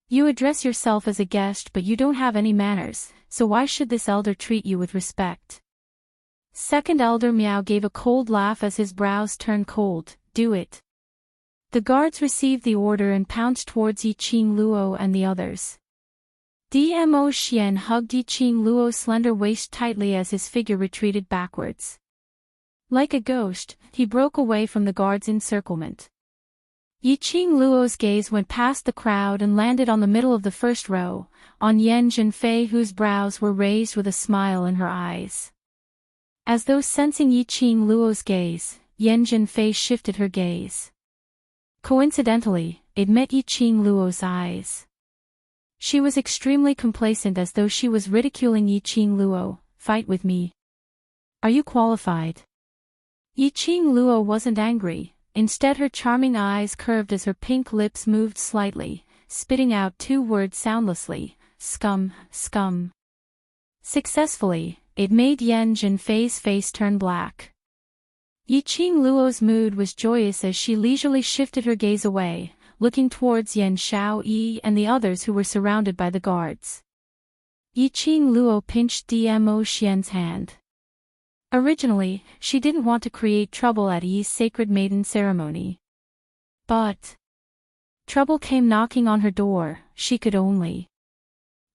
You address yourself as a guest but you don't have any manners, so why should this elder treat you with respect? Second Elder Miao gave a cold laugh as his brows turned cold. Do it. The guards received the order and pounced towards Yi Qing Luo and the others. Dmo Xian hugged Yi Qing Luo's slender waist tightly as his figure retreated backwards. Like a ghost, he broke away from the guards' encirclement. Yi Qing Luo's gaze went past the crowd and landed on the middle of the first row, on Yan Zhenfei whose brows were raised with a smile in her eyes. As though sensing Yi Qing Luo's gaze, Yan Zhenfei shifted her gaze. Coincidentally, it met Yi Qing Luo's eyes. She was extremely complacent as though she was ridiculing Yi Qing Luo. Fight with me. Are you qualified? Yi Qing Luo wasn't angry, instead her charming eyes curved as her pink lips moved slightly, spitting out 2 words soundlessly, scum, scum. Successfully, it made Yen Zhenfei's face turn black. Yiqing Luo's mood was joyous as she leisurely shifted her gaze away, looking towards Yan Xiaoyi and the others who were surrounded by the guards. Yiqing Luo pinched Dmo Xian's hand. Originally, she didn't want to create trouble at Yi's sacred maiden ceremony. But trouble came knocking on her door. She could only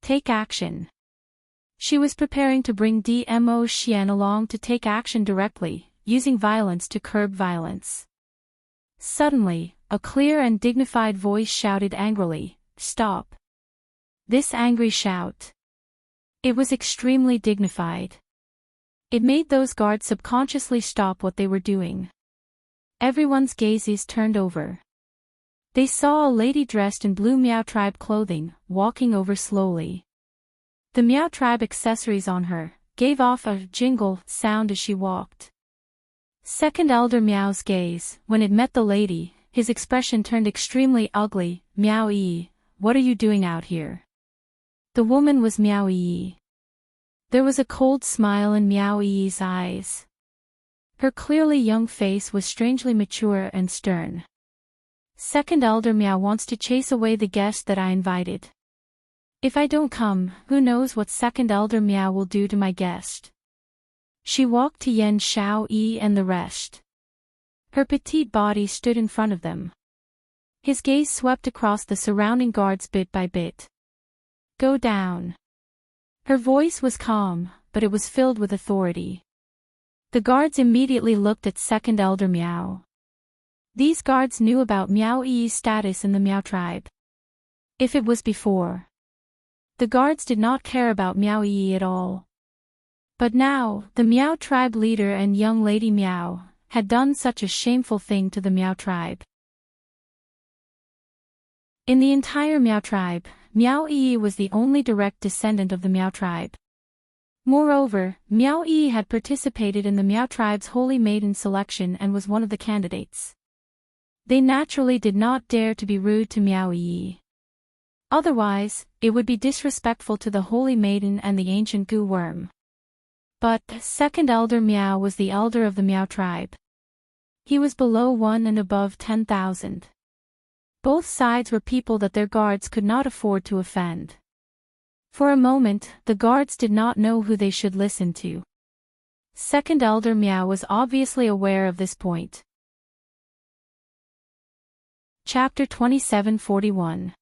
take action. She was preparing to bring Dmo Xian along to take action directly, using violence to curb violence. Suddenly, a clear and dignified voice shouted angrily, "Stop!" This angry shout. It was extremely dignified. It made those guards subconsciously stop what they were doing. Everyone's gazes turned over. They saw a lady dressed in blue Miao tribe clothing, walking over slowly. The Miao tribe accessories on her gave off a jingle sound as she walked. Second Elder Miao's gaze, when it met the lady, his expression turned extremely ugly. "Miao Yi, what are you doing out here?" The woman was Miao Yi. There was a cold smile in Miao Yi's eyes. Her clearly young face was strangely mature and stern. "Second Elder Miao wants to chase away the guest that I invited. If I don't come, who knows what Second Elder Miao will do to my guest." She walked to Yan Xiaoyi and the rest. Her petite body stood in front of them. His gaze swept across the surrounding guards bit by bit. "Go down." Her voice was calm, but it was filled with authority. The guards immediately looked at Second Elder Miao. These guards knew about Miao Yi's status in the Miao tribe. If it was before, the guards did not care about Miao Yi at all. But now, the Miao tribe leader and young lady Miao had done such a shameful thing to the Miao tribe. In the entire Miao tribe, Miao Yi was the only direct descendant of the Miao tribe. Moreover, Miao Yi had participated in the Miao tribe's holy maiden selection and was one of the candidates. They naturally did not dare to be rude to Miao Yi. Otherwise, it would be disrespectful to the holy maiden and the ancient gu worm. But Second Elder Miao was the elder of the Miao tribe. He was below 1 and above 10,000. Both sides were people that their guards could not afford to offend. For a moment, the guards did not know who they should listen to. Second Elder Miao was obviously aware of this point. Chapter 2741.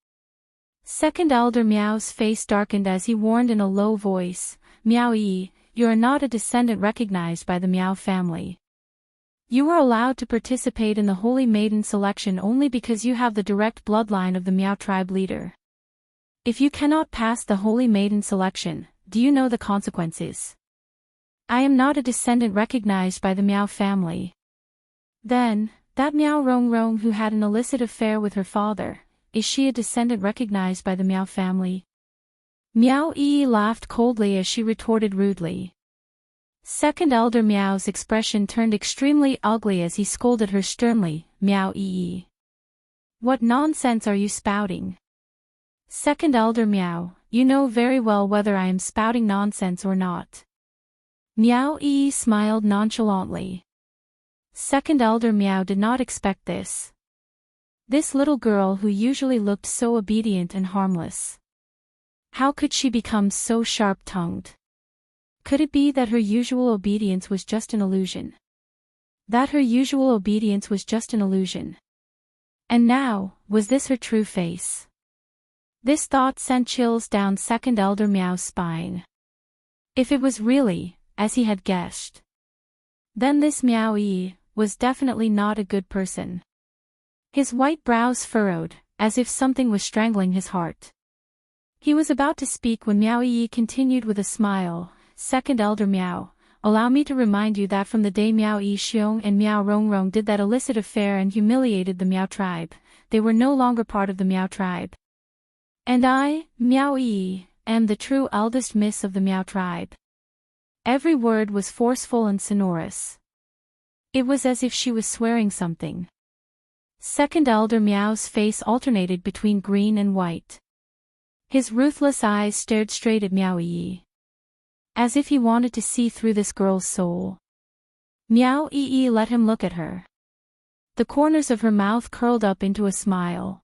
Second Elder Miao's face darkened as he warned in a low voice, "Miao Yi, you are not a descendant recognized by the Miao family. You were allowed to participate in the Holy Maiden selection only because you have the direct bloodline of the Miao tribe leader. If you cannot pass the Holy Maiden selection, do you know the consequences? I am not a descendant recognized by the Miao family." Then, that Miao Rongrong who had an illicit affair with her father, is she a descendant recognized by the Miao family? Miao Yi laughed coldly as she retorted rudely. Second Elder Miao's expression turned extremely ugly as he scolded her sternly, "Miao Yi. What nonsense are you spouting? Second Elder Miao, you know very well whether I am spouting nonsense or not." Miao Yi smiled nonchalantly. Second Elder Miao did not expect this. This little girl who usually looked so obedient and harmless. How could she become so sharp-tongued? Could it be that her usual obedience was just an illusion? That her usual obedience was just an illusion? And now, was this her true face? This thought sent chills down Second Elder Miao's spine. If it was really, as he had guessed, then this Miao Yi was definitely not a good person. His white brows furrowed, as if something was strangling his heart. He was about to speak when Miao Yi continued with a smile, "Second Elder Miao, allow me to remind you that from the day Miao Yi Xiong and Miao Rongrong did that illicit affair and humiliated the Miao tribe, they were no longer part of the Miao tribe. And I, Miao Yi, am the true eldest miss of the Miao tribe." Every word was forceful and sonorous. It was as if she was swearing something. Second Elder Miao's face alternated between green and white. His ruthless eyes stared straight at Miao Yi, as if he wanted to see through this girl's soul. Miao Yi let him look at her. The corners of her mouth curled up into a smile.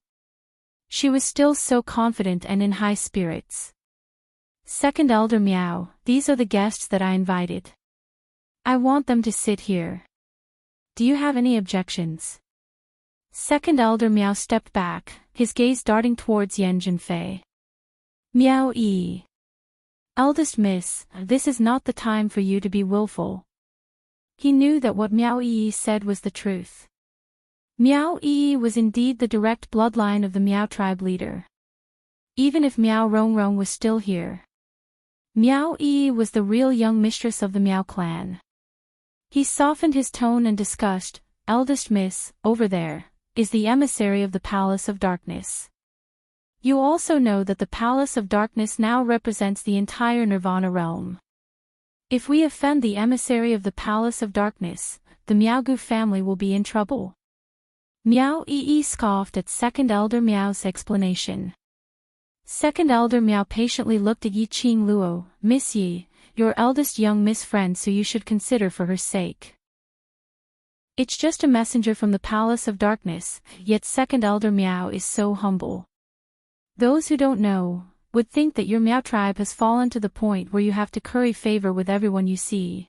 She was still so confident and in high spirits. Second Elder Miao, these are the guests that I invited. I want them to sit here. Do you have any objections? Second Elder Miao stepped back, his gaze darting towards Yan Zhenfei. Miao Yi. Eldest miss, this is not the time for you to be willful. He knew that what Miao Yi said was the truth. Miao Yi was indeed the direct bloodline of the Miao tribe leader. Even if Miao Rongrong was still here, Miao Yi was the real young mistress of the Miao clan. He softened his tone and discussed, eldest miss, over there, is the emissary of the Palace of Darkness. You also know that the Palace of Darkness now represents the entire Nirvana realm. If we offend the emissary of the Palace of Darkness, the Miaogu family will be in trouble. Miao Yi scoffed at Second Elder Miao's explanation. Second Elder Miao patiently looked at Yi Qing Luo, Miss Yi, your eldest young miss friend, so you should consider for her sake. It's just a messenger from the Palace of Darkness, yet Second Elder Miao is so humble. Those who don't know would think that your Miao tribe has fallen to the point where you have to curry favor with everyone you see.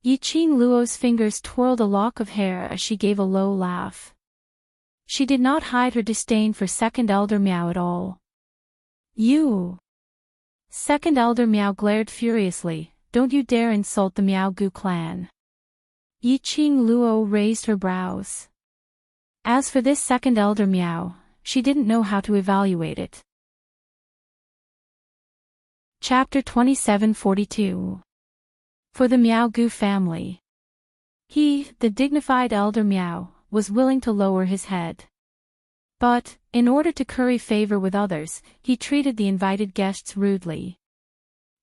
Yi Qing Luo's fingers twirled a lock of hair as she gave a low laugh. She did not hide her disdain for Second Elder Miao at all. You! Second Elder Miao glared furiously, don't you dare insult the Miaogu clan. Yi Qing Luo raised her brows. As for this Second Elder Miao, she didn't know how to evaluate it. Chapter 2742. For the Miaogu family. He, the dignified Elder Miao, was willing to lower his head. But, in order to curry favor with others, he treated the invited guests rudely.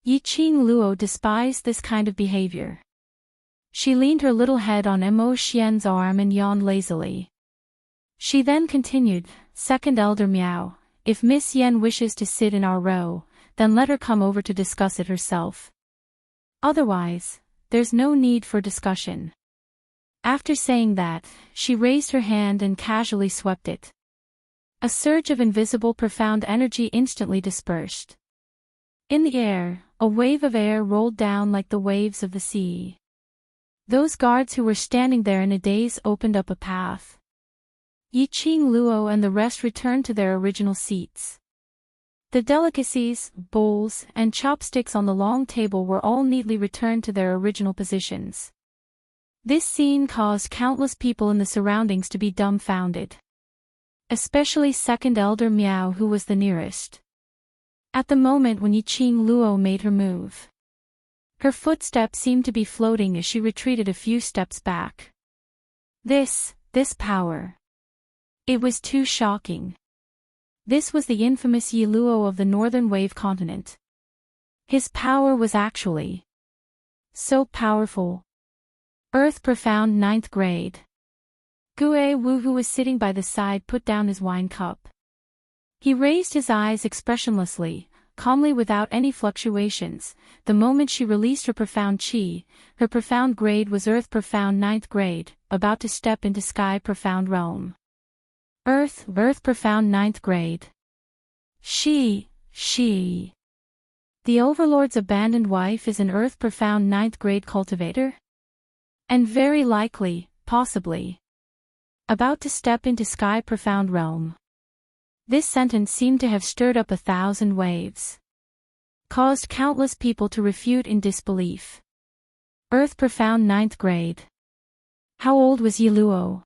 Yi Qing Luo despised this kind of behavior. She leaned her little head on Mo Xian's arm and yawned lazily. She then continued, Second Elder Miao, if Miss Yan wishes to sit in our row, then let her come over to discuss it herself. Otherwise, there's no need for discussion. After saying that, she raised her hand and casually swept it. A surge of invisible profound energy instantly dispersed. In the air, a wave of air rolled down like the waves of the sea. Those guards who were standing there in a daze opened up a path. Yi Qing Luo and the rest returned to their original seats. The delicacies, bowls, and chopsticks on the long table were all neatly returned to their original positions. This scene caused countless people in the surroundings to be dumbfounded. Especially Second Elder Miao, who was the nearest. At the moment when Yi Qing Luo made her move, her footsteps seemed to be floating as she retreated a few steps back. This power. It was too shocking. This was the infamous Yi Luo of the Northern Wave Continent. His power was actually so powerful. Earth Profound 9th grade. Gue Wu, who was sitting by the side, put down his wine cup. He raised his eyes expressionlessly, calmly without any fluctuations. The moment she released her profound chi, her profound grade was Earth Profound 9th grade, about to step into Sky Profound realm. Earth Profound 9th grade. She. The Overlord's abandoned wife is an Earth Profound 9th grade cultivator? And very likely, possibly, about to step into Sky Profound realm. This sentence seemed to have stirred up 1,000 waves. Caused countless people to refute in disbelief. Earth Profound 9th grade. How old was Yi Luo?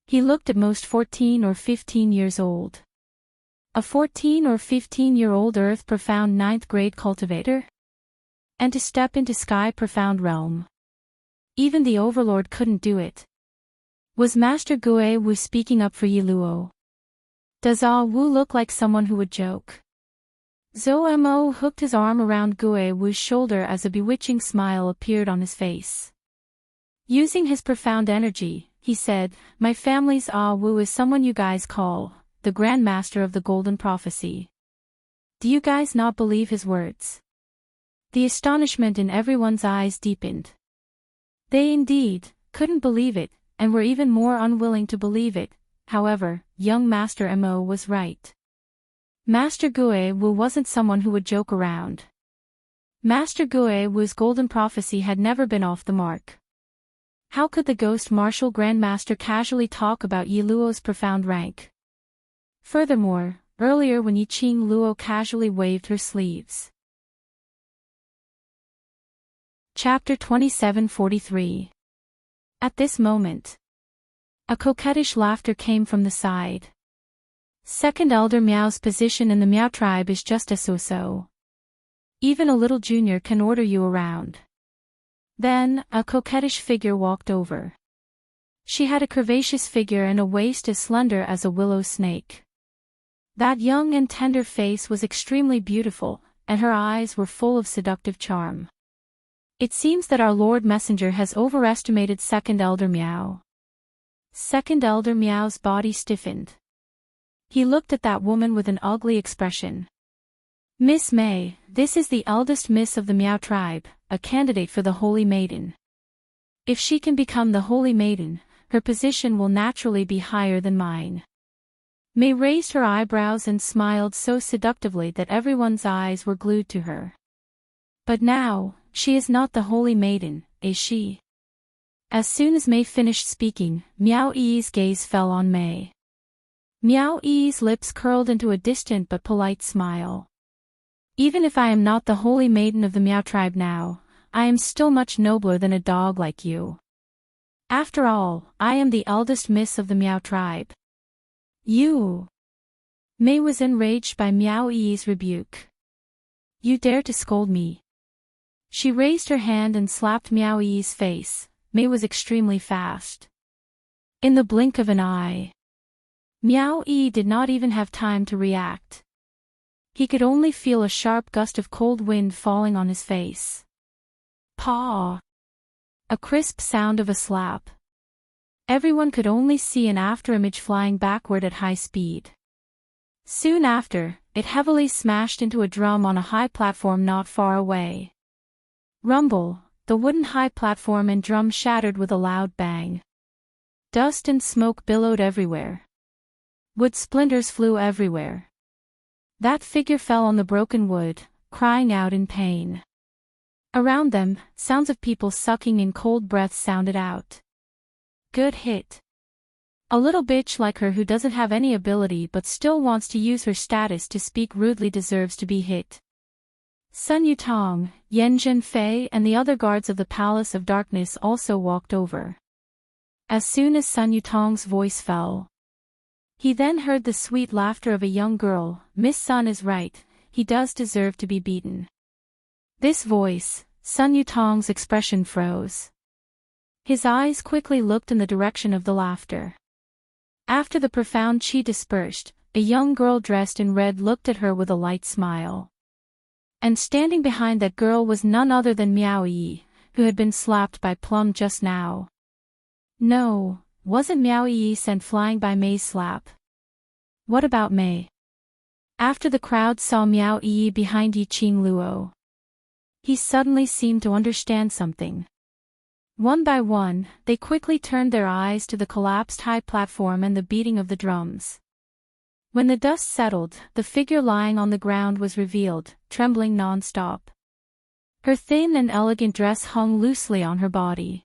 He looked at most 14 or 15 years old. A 14 or 15-year-old Earth Profound 9th grade cultivator? And to step into Sky Profound realm. Even the Overlord couldn't do it. Was Master Gue Wu speaking up for Yi Luo? Does Ah Wu look like someone who would joke? Zhou Mo hooked his arm around Gue Wu's shoulder as a bewitching smile appeared on his face. Using his profound energy, he said, my family's Wu is someone you guys call the Grand Master of the Golden Prophecy. Do you guys not believe his words? The astonishment in everyone's eyes deepened. They indeed couldn't believe it, and were even more unwilling to believe it. However, young Master Mo was right. Master Wu wasn't someone who would joke around. Master Wu's golden prophecy had never been off the mark. How could the ghost martial grandmaster casually talk about Yi Luo's profound rank? Furthermore, earlier when Yi Qing Luo casually waved her sleeves. Chapter 2743. At this moment, a coquettish laughter came from the side. Second Elder Miao's position in the Miao tribe is just a so-so. Even a little junior can order you around. Then, a coquettish figure walked over. She had a curvaceous figure and a waist as slender as a willow snake. That young and tender face was extremely beautiful, and her eyes were full of seductive charm. It seems that our Lord Messenger has overestimated Second Elder Miao. Second Elder Miao's body stiffened. He looked at that woman with an ugly expression. Miss May, this is the eldest miss of the Miao tribe, a candidate for the Holy Maiden. If she can become the Holy Maiden, her position will naturally be higher than mine. May raised her eyebrows and smiled so seductively that everyone's eyes were glued to her. But now, she is not the Holy Maiden, is she? As soon as May finished speaking, Miao Yi's gaze fell on May. Miao Yi's lips curled into a distant but polite smile. Even if I am not the Holy Maiden of the Miao tribe now, I am still much nobler than a dog like you. After all, I am the eldest miss of the Miao tribe. You! May was enraged by Miao Yi's rebuke. You dare to scold me? She raised her hand and slapped Miao Yi's face. May was extremely fast. In the blink of an eye. Miao Yi did not even have time to react. He could only feel a sharp gust of cold wind falling on his face. Paw! A crisp sound of a slap. Everyone could only see an afterimage flying backward at high speed. Soon after, it heavily smashed into a drum on a high platform not far away. Rumble, the wooden high platform and drum shattered with a loud bang. Dust and smoke billowed everywhere. Wood splinters flew everywhere. That figure fell on the broken wood, crying out in pain. Around them, sounds of people sucking in cold breaths sounded out. Good hit. A little bitch like her who doesn't have any ability but still wants to use her status to speak rudely deserves to be hit. Sun Yutong, Yan Zhenfei and the other guards of the Palace of Darkness also walked over. As soon as Sun Yutong's voice fell, he then heard the sweet laughter of a young girl. Miss Sun is right, he does deserve to be beaten. This voice, Sun Yutong's expression froze. His eyes quickly looked in the direction of the laughter. After the profound chi dispersed, a young girl dressed in red looked at her with a light smile. And standing behind that girl was none other than Miao Yi, who had been slapped by Plum just now. No, wasn't Miao Yi sent flying by May's slap? What about May? After the crowd saw Miao Yi behind Yi Qing Luo, he suddenly seemed to understand something. One by one, they quickly turned their eyes to the collapsed high platform and the beating of the drums. When the dust settled, the figure lying on the ground was revealed, trembling non-stop. Her thin and elegant dress hung loosely on her body.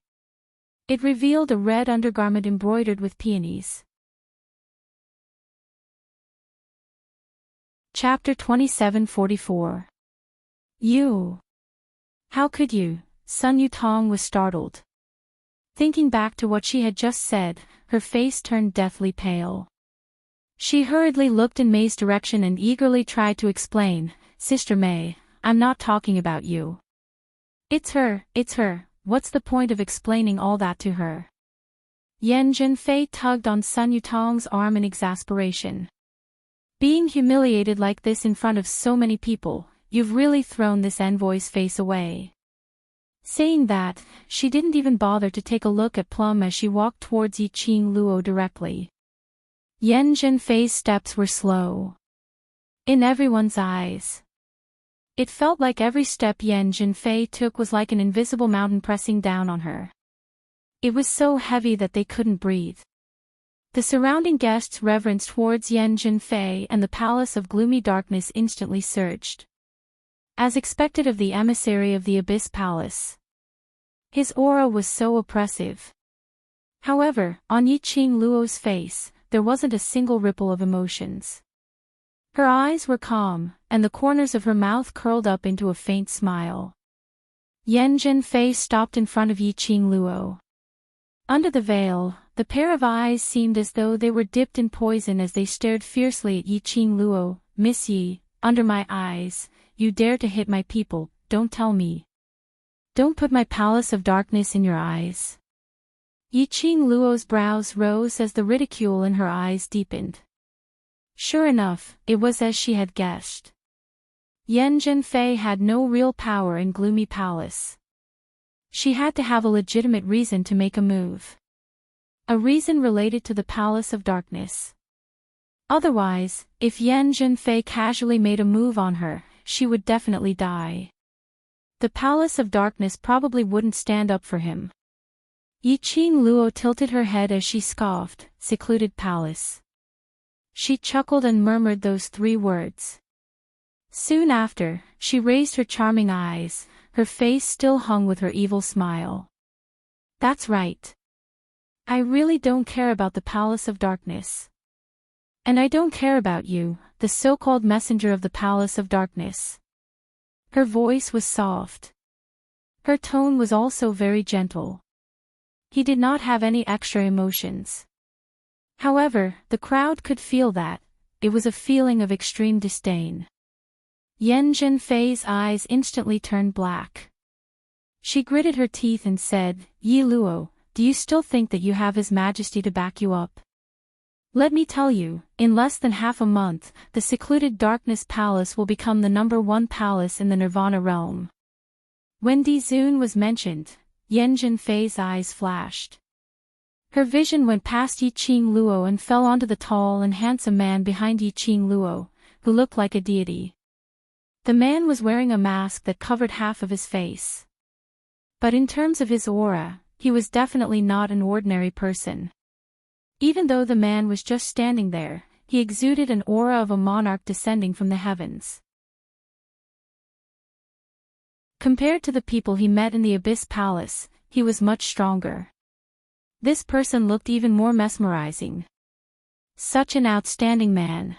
It revealed a red undergarment embroidered with peonies. Chapter 2744. You! How could you? Sun Yutong was startled. Thinking back to what she had just said, her face turned deathly pale. She hurriedly looked in May's direction and eagerly tried to explain, Sister May, I'm not talking about you. It's her, what's the point of explaining all that to her? Yan Zhenfei tugged on Sun Yutong's arm in exasperation. Being humiliated like this in front of so many people, you've really thrown this envoy's face away. Saying that, she didn't even bother to take a look at Plum as she walked towards Yi Qing Luo directly. Yan Zhenfei's steps were slow. In everyone's eyes. It felt like every step Yan Zhenfei took was like an invisible mountain pressing down on her. It was so heavy that they couldn't breathe. The surrounding guests' reverence towards Yan Zhenfei and the palace of gloomy darkness instantly surged. As expected of the emissary of the Abyss Palace. His aura was so oppressive. However, on Yi Qing Luo's face, there wasn't a single ripple of emotions. Her eyes were calm, and the corners of her mouth curled up into a faint smile. Yan Zhenfei stopped in front of Yi Qing Luo. Under the veil, the pair of eyes seemed as though they were dipped in poison as they stared fiercely at Yi Qing Luo. "Miss Yi, under my eyes, you dare to hit my people, don't tell me. Don't put my palace of darkness in your eyes." Yi Qing Luo's brows rose as the ridicule in her eyes deepened. Sure enough, it was as she had guessed. Yan Zhenfei had no real power in Gloomy Palace. She had to have a legitimate reason to make a move. A reason related to the Palace of Darkness. Otherwise, if Yan Zhenfei casually made a move on her, she would definitely die. The Palace of Darkness probably wouldn't stand up for him. Yi Qing Luo tilted her head as she scoffed, "Secluded palace." She chuckled and murmured those 3 words. Soon after, she raised her charming eyes, her face still hung with her evil smile. "That's right. I really don't care about the Palace of Darkness. And I don't care about you, the so-called messenger of the Palace of Darkness." Her voice was soft. Her tone was also very gentle. He did not have any extra emotions. However, the crowd could feel that. It was a feeling of extreme disdain. Yan Zhenfei's eyes instantly turned black. She gritted her teeth and said, "Yi Luo, do you still think that you have His Majesty to back you up? Let me tell you, in less than half a month, the secluded Darkness Palace will become the #1 palace in the Nirvana realm." When Di Zun was mentioned, Yan Zhenfei's eyes flashed. Her vision went past Yi Qing Luo and fell onto the tall and handsome man behind Yi Qing Luo, who looked like a deity. The man was wearing a mask that covered half of his face. But in terms of his aura, he was definitely not an ordinary person. Even though the man was just standing there, he exuded an aura of a monarch descending from the heavens. Compared to the people he met in the Abyss Palace, he was much stronger. This person looked even more mesmerizing. Such an outstanding man.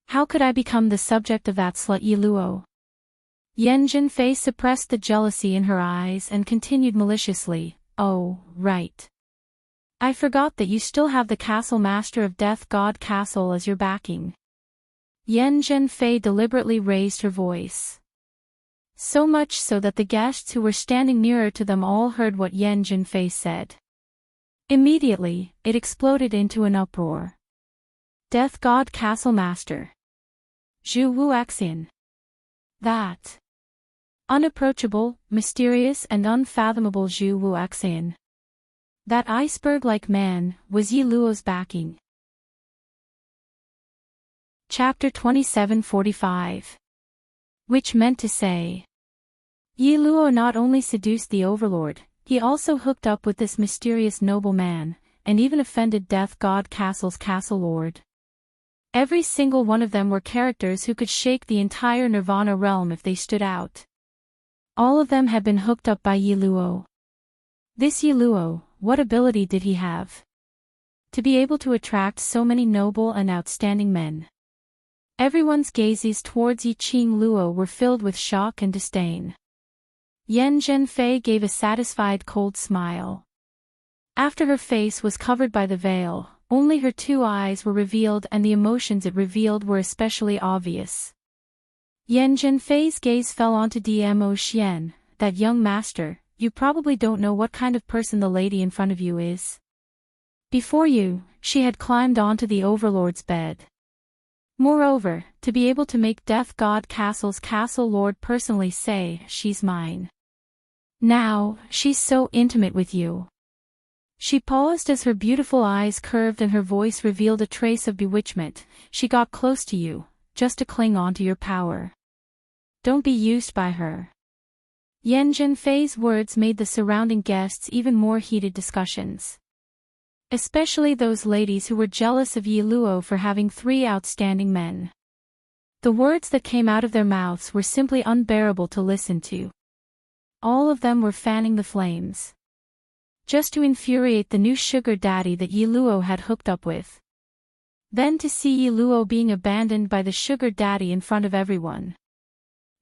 How could I become the subject of that slut Yi Luo? Yan Zhenfei suppressed the jealousy in her eyes and continued maliciously, "Oh, right. I forgot that you still have the Castle Master of Death God Castle as your backing." Yan Zhenfei deliberately raised her voice. So much so that the guests who were standing nearer to them all heard what Yan Zhenfei said. Immediately, it exploded into an uproar. Death God Castle Master. Zhu Wuxin. That unapproachable, mysterious and unfathomable Zhu Wuxin. That iceberg-like man, was Yi Luo's backing. Chapter 2745. Which meant to say, Yi Luo not only seduced the Overlord, he also hooked up with this mysterious nobleman, and even offended Death God Castle's Castle Lord. Every single one of them were characters who could shake the entire Nirvana realm if they stood out. All of them had been hooked up by Yi Luo. This Yi Luo, what ability did he have? To be able to attract so many noble and outstanding men. Everyone's gazes towards Yi Qing Luo were filled with shock and disdain. Yan Zhenfei gave a satisfied cold smile. After her face was covered by the veil, only her 2 eyes were revealed and the emotions it revealed were especially obvious. Yan Zhenfei's gaze fell onto Dmo Xian, "That young master, you probably don't know what kind of person the lady in front of you is." Before you, she had climbed onto the Overlord's bed. Moreover, to be able to make Death God Castle's Castle Lord personally say, "She's mine." Now, she's so intimate with you. She paused as her beautiful eyes curved and her voice revealed a trace of bewitchment. She got close to you, just to cling on to your power. Don't be used by her. Yan Zhenfei's words made the surrounding guests even more heated discussions. Especially those ladies who were jealous of Yi Luo for having 3 outstanding men. The words that came out of their mouths were simply unbearable to listen to. All of them were fanning the flames. Just to infuriate the new sugar daddy that Yi Luo had hooked up with. Then to see Yi Luo being abandoned by the sugar daddy in front of everyone.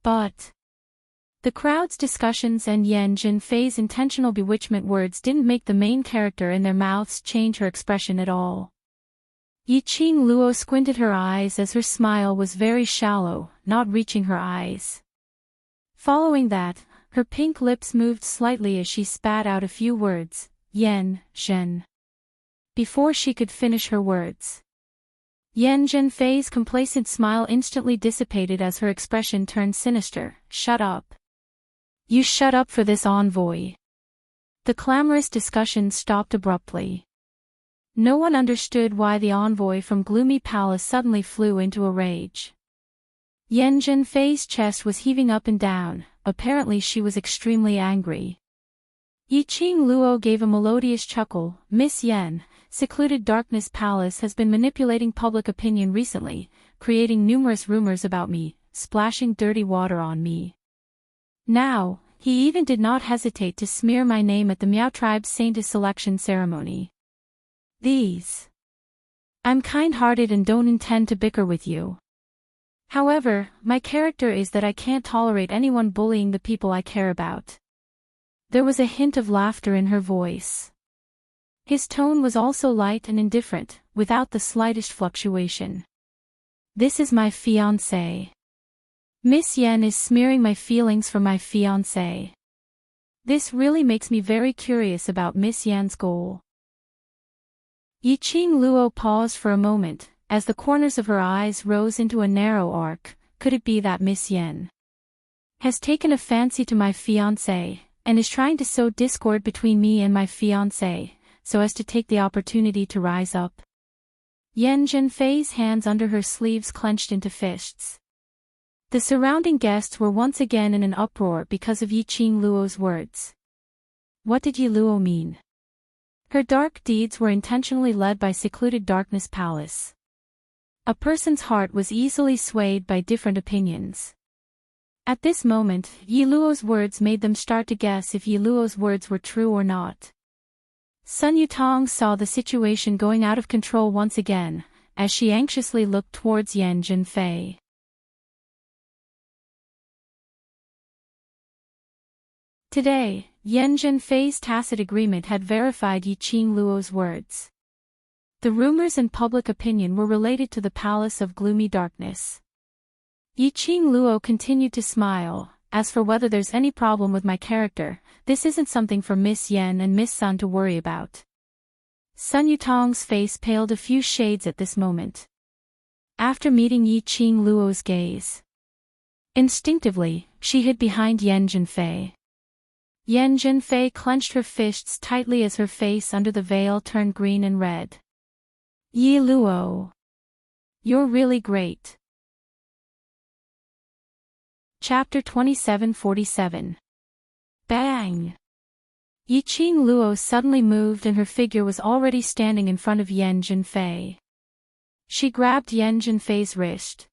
But the crowd's discussions and Yan Zhenfei's intentional bewitchment words didn't make the main character in their mouths change her expression at all. Yi Qing Luo squinted her eyes as her smile was very shallow, not reaching her eyes. Following that, her pink lips moved slightly as she spat out a few words, Yan, Zhen. Before she could finish her words. Yan Zhenfei's complacent smile instantly dissipated as her expression turned sinister. Shut up. You shut up for this envoy. The clamorous discussion stopped abruptly. No one understood why the envoy from Gloomy Palace suddenly flew into a rage. Yan Zhenfei's chest was heaving up and down, apparently she was extremely angry. Yi Qing Luo gave a melodious chuckle. Miss Yan, Secluded Darkness Palace has been manipulating public opinion recently, creating numerous rumors about me, splashing dirty water on me. Now, he even did not hesitate to smear my name at the Miao tribe's Saintess selection ceremony. I'm kind-hearted and don't intend to bicker with you. However, my character is that I can't tolerate anyone bullying the people I care about. There was a hint of laughter in her voice. His tone was also light and indifferent, without the slightest fluctuation. This is my fiancé. Miss Yan is smearing my feelings for my fiancé. This really makes me very curious about Miss Yan's goal. Yi Qing Luo paused for a moment, as the corners of her eyes rose into a narrow arc. Could it be that Miss Yan has taken a fancy to my fiancé, and is trying to sow discord between me and my fiancé, so as to take the opportunity to rise up? Yan Zhenfei's hands under her sleeves clenched into fists. The surrounding guests were once again in an uproar because of Yi Qing Luo's words. What did Yi Luo mean? Her dark deeds were intentionally led by Secluded Darkness Palace. A person's heart was easily swayed by different opinions. At this moment, Yi Luo's words made them start to guess if Yi Luo's words were true or not. Sun Yutong saw the situation going out of control once again, as she anxiously looked towards Yan Zhenfei. Today, Yan Zhenfei's tacit agreement had verified Yi Qing Luo's words. The rumors and public opinion were related to the Palace of Gloomy Darkness. Yi Qing Luo continued to smile. As for whether there's any problem with my character, this isn't something for Miss Yan and Miss Sun to worry about. Sun Yutong's face paled a few shades at this moment. After meeting Yi Qing Luo's gaze, instinctively, she hid behind Yan Zhenfei. Yan Zhenfei clenched her fists tightly as her face under the veil turned green and red. Yi Luo, you're really great. Chapter 2747. Bang! Yi Qing Luo suddenly moved and her figure was already standing in front of Yan Zhenfei. She grabbed Yan Zhenfei's wrist.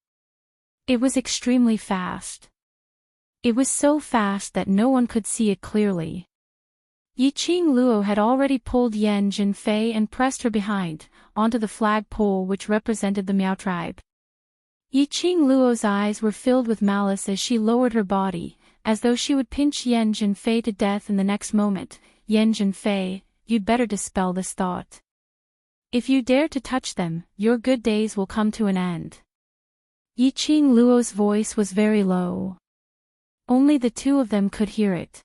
It was extremely fast. It was so fast that no one could see it clearly. Yi Qing Luo had already pulled Yan Zhenfei and pressed her behind, onto the flagpole which represented the Miao tribe. Yi Qing Luo's eyes were filled with malice as she lowered her body, as though she would pinch Yan Zhenfei to death in the next moment. Yan Zhenfei, you'd better dispel this thought. If you dare to touch them, your good days will come to an end. Yi Qing Luo's voice was very low. Only the two of them could hear it.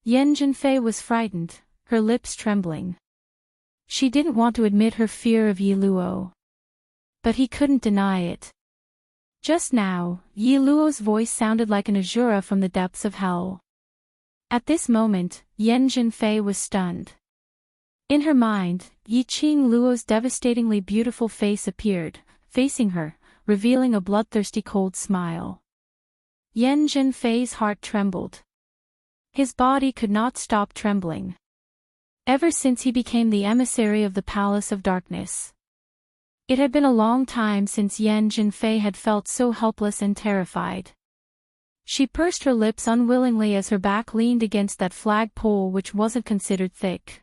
Yan Zhenfei was frightened, her lips trembling. She didn't want to admit her fear of Yi Luo. But he couldn't deny it. Just now, Yi Luo's voice sounded like an Azura from the depths of hell. At this moment, Yan Zhenfei was stunned. In her mind, Yi Qing Luo's devastatingly beautiful face appeared, facing her, revealing a bloodthirsty cold smile. Yan Zhenfei's heart trembled. His body could not stop trembling. Ever since he became the emissary of the Palace of Darkness. It had been a long time since Yan Zhenfei had felt so helpless and terrified. She pursed her lips unwillingly as her back leaned against that flagpole which wasn't considered thick.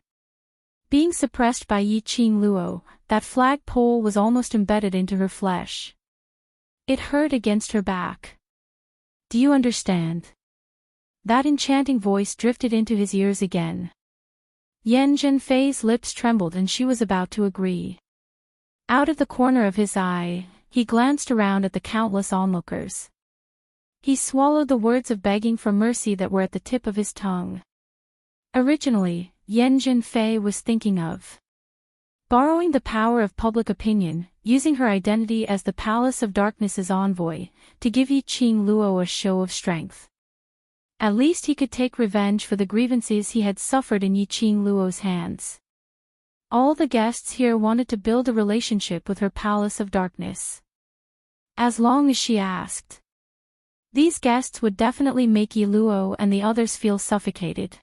Being suppressed by Yi Qing Luo, that flagpole was almost embedded into her flesh. It hurt against her back. Do you understand? That enchanting voice drifted into his ears again. Yan Zhenfei's lips trembled and she was about to agree. Out of the corner of his eye, he glanced around at the countless onlookers. He swallowed the words of begging for mercy that were at the tip of his tongue. Originally, Yan Zhenfei was thinking of borrowing the power of public opinion, using her identity as the Palace of Darkness's envoy, to give Yi Qing Luo a show of strength. At least he could take revenge for the grievances he had suffered in Yi Qing Luo's hands. All the guests here wanted to build a relationship with her Palace of Darkness. As long as she asked. These guests would definitely make Yi Luo and the others feel suffocated.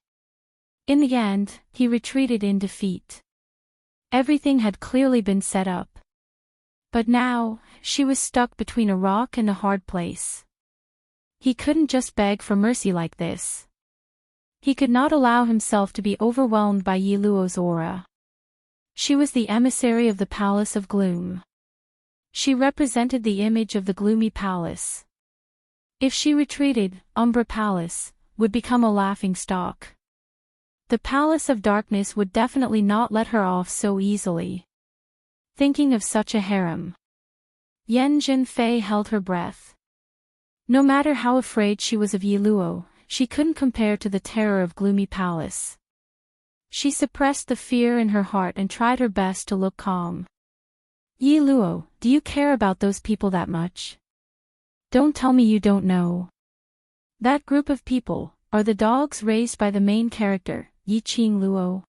In the end, he retreated in defeat. Everything had clearly been set up. But now, she was stuck between a rock and a hard place. He couldn't just beg for mercy like this. He could not allow himself to be overwhelmed by Yi Luo's aura. She was the emissary of the Palace of Gloom. She represented the image of the gloomy palace. If she retreated, Umbra Palace would become a laughingstock. The Palace of Darkness would definitely not let her off so easily. Thinking of such a harem, Yan Zhenfei held her breath. No matter how afraid she was of Yi Luo, she couldn't compare to the terror of Gloomy Palace. She suppressed the fear in her heart and tried her best to look calm. Yi Luo, do you care about those people that much? Don't tell me you don't know. That group of people are the dogs raised by the main character, Yi Qing Luo.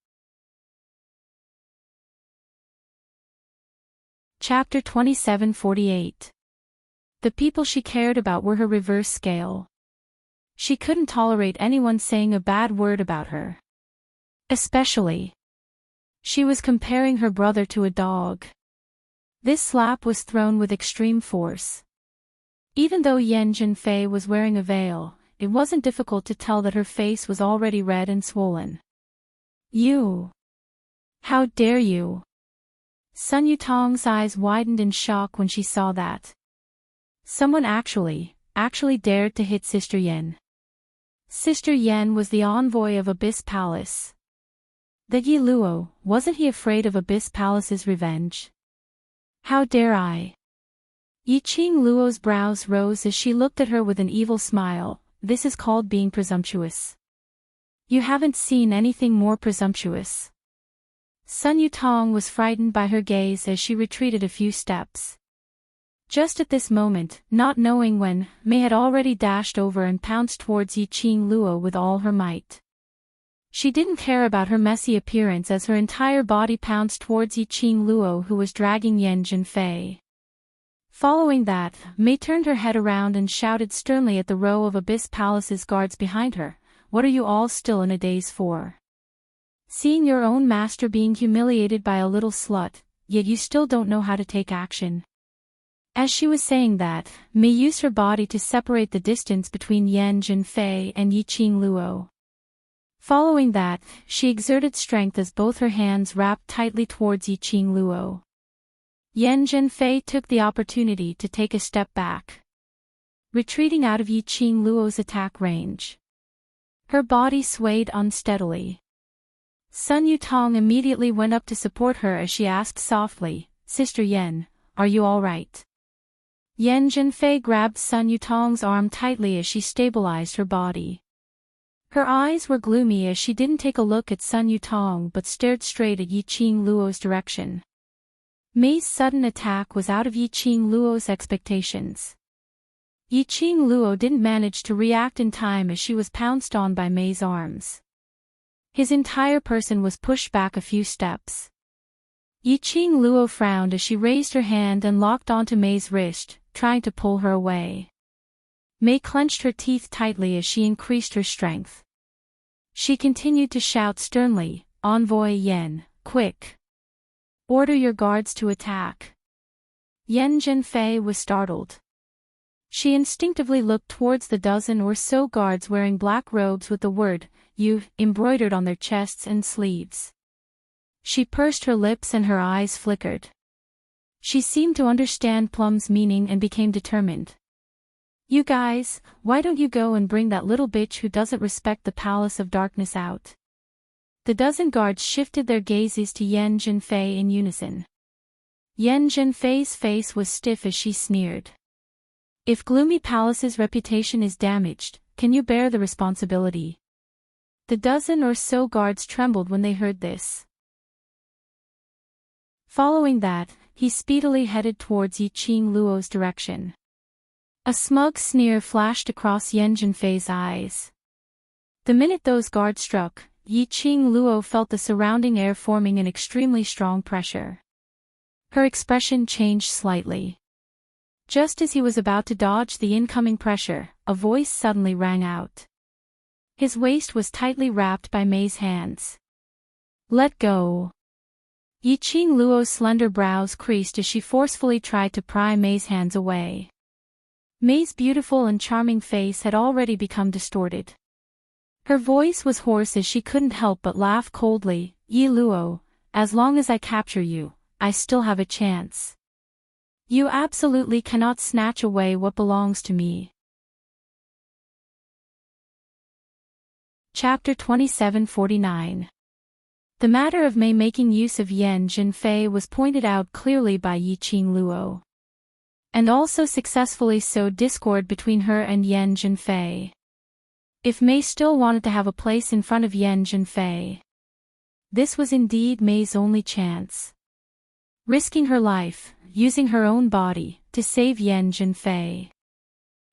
Chapter 2748. The people she cared about were her reverse scale. She couldn't tolerate anyone saying a bad word about her. Especially, she was comparing her brother to a dog. This slap was thrown with extreme force. Even though Yan Zhenfei was wearing a veil, it wasn't difficult to tell that her face was already red and swollen. You! How dare you! Sun Yutong's eyes widened in shock when she saw that. Someone actually dared to hit Sister Yan. Sister Yan was the envoy of Abyss Palace. That Yi Luo, wasn't he afraid of Abyss Palace's revenge? How dare I? Yi Qing Luo's brows rose as she looked at her with an evil smile. This is called being presumptuous. You haven't seen anything more presumptuous. Sun Yutong was frightened by her gaze as she retreated a few steps. Just at this moment, not knowing when, Mei had already dashed over and pounced towards Yi Qing Luo with all her might. She didn't care about her messy appearance as her entire body pounced towards Yi Qing Luo, who was dragging Yan Zhenfei. Following that, Mei turned her head around and shouted sternly at the row of Abyss Palace's guards behind her, "What are you all still in a daze for? Seeing your own master being humiliated by a little slut, yet you still don't know how to take action." As she was saying that, Mei used her body to separate the distance between Yan Zhenfei and Yi Qing Luo. Following that, she exerted strength as both her hands wrapped tightly towards Yi Qing Luo. Yan Zhenfei took the opportunity to take a step back, retreating out of Yi Qing Luo's attack range. Her body swayed unsteadily. Sun Yutong immediately went up to support her as she asked softly, "Sister Yan, are you all right?" Yan Zhenfei grabbed Sun Yutong's arm tightly as she stabilized her body. Her eyes were gloomy as she didn't take a look at Sun Yutong but stared straight at Yi Qing Luo's direction. Mei's sudden attack was out of Yi Qing Luo's expectations. Yi Qing Luo didn't manage to react in time as she was pounced on by Mei's arms. His entire person was pushed back a few steps. Yi Qing Luo frowned as she raised her hand and locked onto Mei's wrist, trying to pull her away. Mei clenched her teeth tightly as she increased her strength. She continued to shout sternly, "Envoy Yen, quick! Order your guards to attack." Yen Zhenfei was startled. She instinctively looked towards the dozen or so guards wearing black robes with the word, "You," embroidered on their chests and sleeves. She pursed her lips and her eyes flickered. She seemed to understand Plum's meaning and became determined. "You guys, why don't you go and bring that little bitch who doesn't respect the Palace of Darkness out?" The dozen guards shifted their gazes to Yen Zhenfei in unison. Yen Zhenfei's face was stiff as she sneered. "If Gloomy Palace's reputation is damaged, can you bear the responsibility?" The dozen or so guards trembled when they heard this. Following that, he speedily headed towards Yi Qing Luo's direction. A smug sneer flashed across Yen Zhenfei's eyes. The minute those guards struck, Yi Qing Luo felt the surrounding air forming an extremely strong pressure. Her expression changed slightly. Just as he was about to dodge the incoming pressure, a voice suddenly rang out. His waist was tightly wrapped by Mei's hands. "Let go." Yi Qing Luo's slender brows creased as she forcefully tried to pry Mei's hands away. Mei's beautiful and charming face had already become distorted. Her voice was hoarse as she couldn't help but laugh coldly. "Yi Luo, as long as I capture you, I still have a chance. You absolutely cannot snatch away what belongs to me." Chapter 2749. The matter of Mei making use of Yen Zhenfei was pointed out clearly by Yi Qing Luo, and also successfully sowed discord between her and Yen Zhenfei. If Mei still wanted to have a place in front of Yen Zhenfei, this was indeed Mei's only chance. Risking her life, using her own body, to save Yen Zhenfei.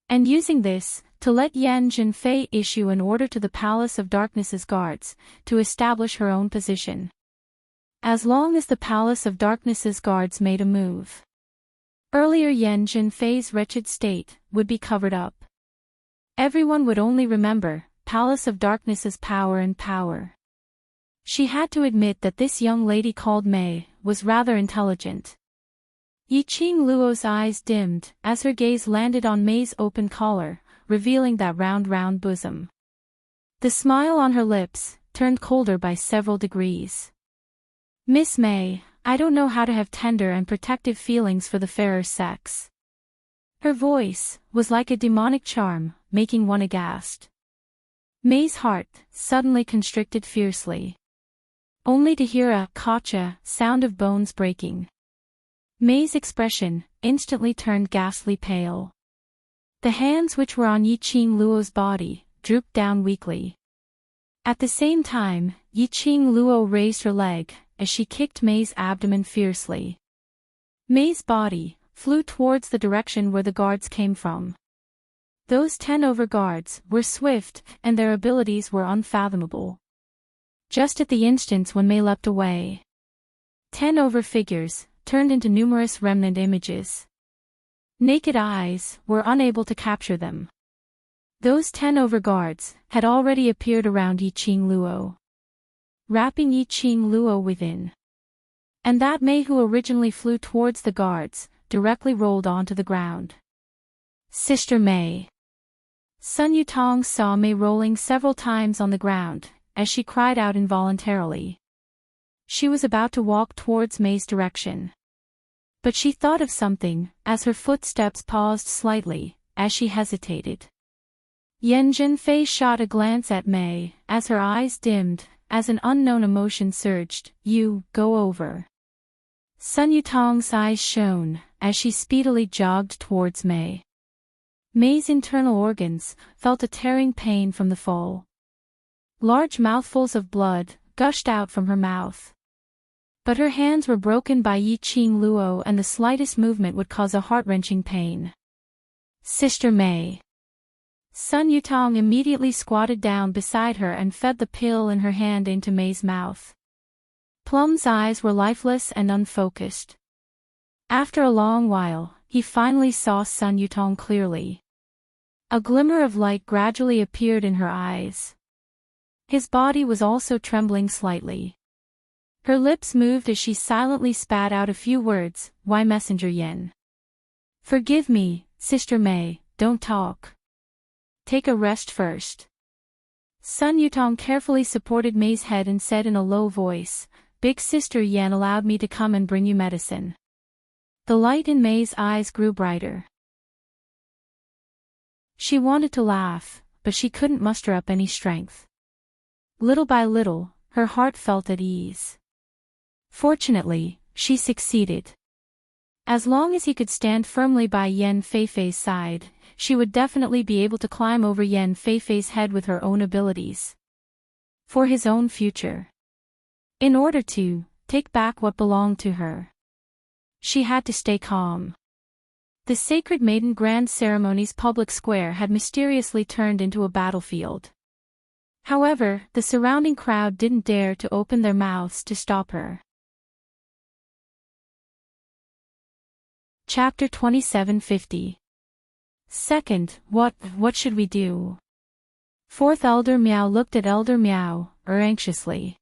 And using this, to let Yen Zhenfei issue an order to the Palace of Darkness's guards, to establish her own position. As long as the Palace of Darkness's guards made a move, earlier Yen Zhenfei's wretched state would be covered up. Everyone would only remember Palace of Darkness's power and power. She had to admit that this young lady called Mei was rather intelligent. Yi Qing Luo's eyes dimmed as her gaze landed on Mei's open collar, revealing that round bosom. The smile on her lips turned colder by several degrees. "Miss Mei, I don't know how to have tender and protective feelings for the fairer sex." Her voice was like a demonic charm, making one aghast. Mei's heart suddenly constricted fiercely, only to hear a "Gotcha" sound of bones breaking. Mei's expression instantly turned ghastly pale. The hands which were on Yi Qing Luo's body drooped down weakly. At the same time, Yi Qing Luo raised her leg as she kicked Mei's abdomen fiercely. Mei's body flew towards the direction where the guards came from. Those 10 over guards were swift, and their abilities were unfathomable. Just at the instant when Mei leapt away, 10 over figures turned into numerous remnant images. Naked eyes were unable to capture them. Those 10 over guards had already appeared around Yi Qing Luo, wrapping Yi Qing Luo within. And that Mei who originally flew towards the guards directly rolled onto the ground. "Sister Mei." Sun Yutong saw Mei rolling several times on the ground, as she cried out involuntarily. She was about to walk towards Mei's direction. But she thought of something, as her footsteps paused slightly, as she hesitated. Yen Zhenfei shot a glance at Mei, as her eyes dimmed, as an unknown emotion surged. "You, go over." Sun Yutong's eyes shone, as she speedily jogged towards Mei. Mei's internal organs felt a tearing pain from the fall. Large mouthfuls of blood gushed out from her mouth. But her hands were broken by Yi Qing Luo, and the slightest movement would cause a heart-wrenching pain. Sister May. Sun Yutong immediately squatted down beside her and fed the pill in her hand into May's mouth. Plum's eyes were lifeless and unfocused. After a long while, he finally saw Sun Yutong clearly. A glimmer of light gradually appeared in her eyes. His body was also trembling slightly. Her lips moved as she silently spat out a few words, "Why Messenger Yen? Forgive me, Sister May, don't talk. Take a rest first." Sun Yutong carefully supported May's head and said in a low voice, "Big Sister Yen allowed me to come and bring you medicine." The light in May's eyes grew brighter. She wanted to laugh, but she couldn't muster up any strength. Little by little, her heart felt at ease. Fortunately, she succeeded. As long as he could stand firmly by Yen Feifei's side, she would definitely be able to climb over Yen Feifei's head with her own abilities. For his own future. In order to take back what belonged to her, she had to stay calm. The Sacred Maiden Grand Ceremony's public square had mysteriously turned into a battlefield. However, the surrounding crowd didn't dare to open their mouths to stop her. Chapter 2750. Second, what should we do? Fourth Elder Miao looked at Elder Miao, anxiously.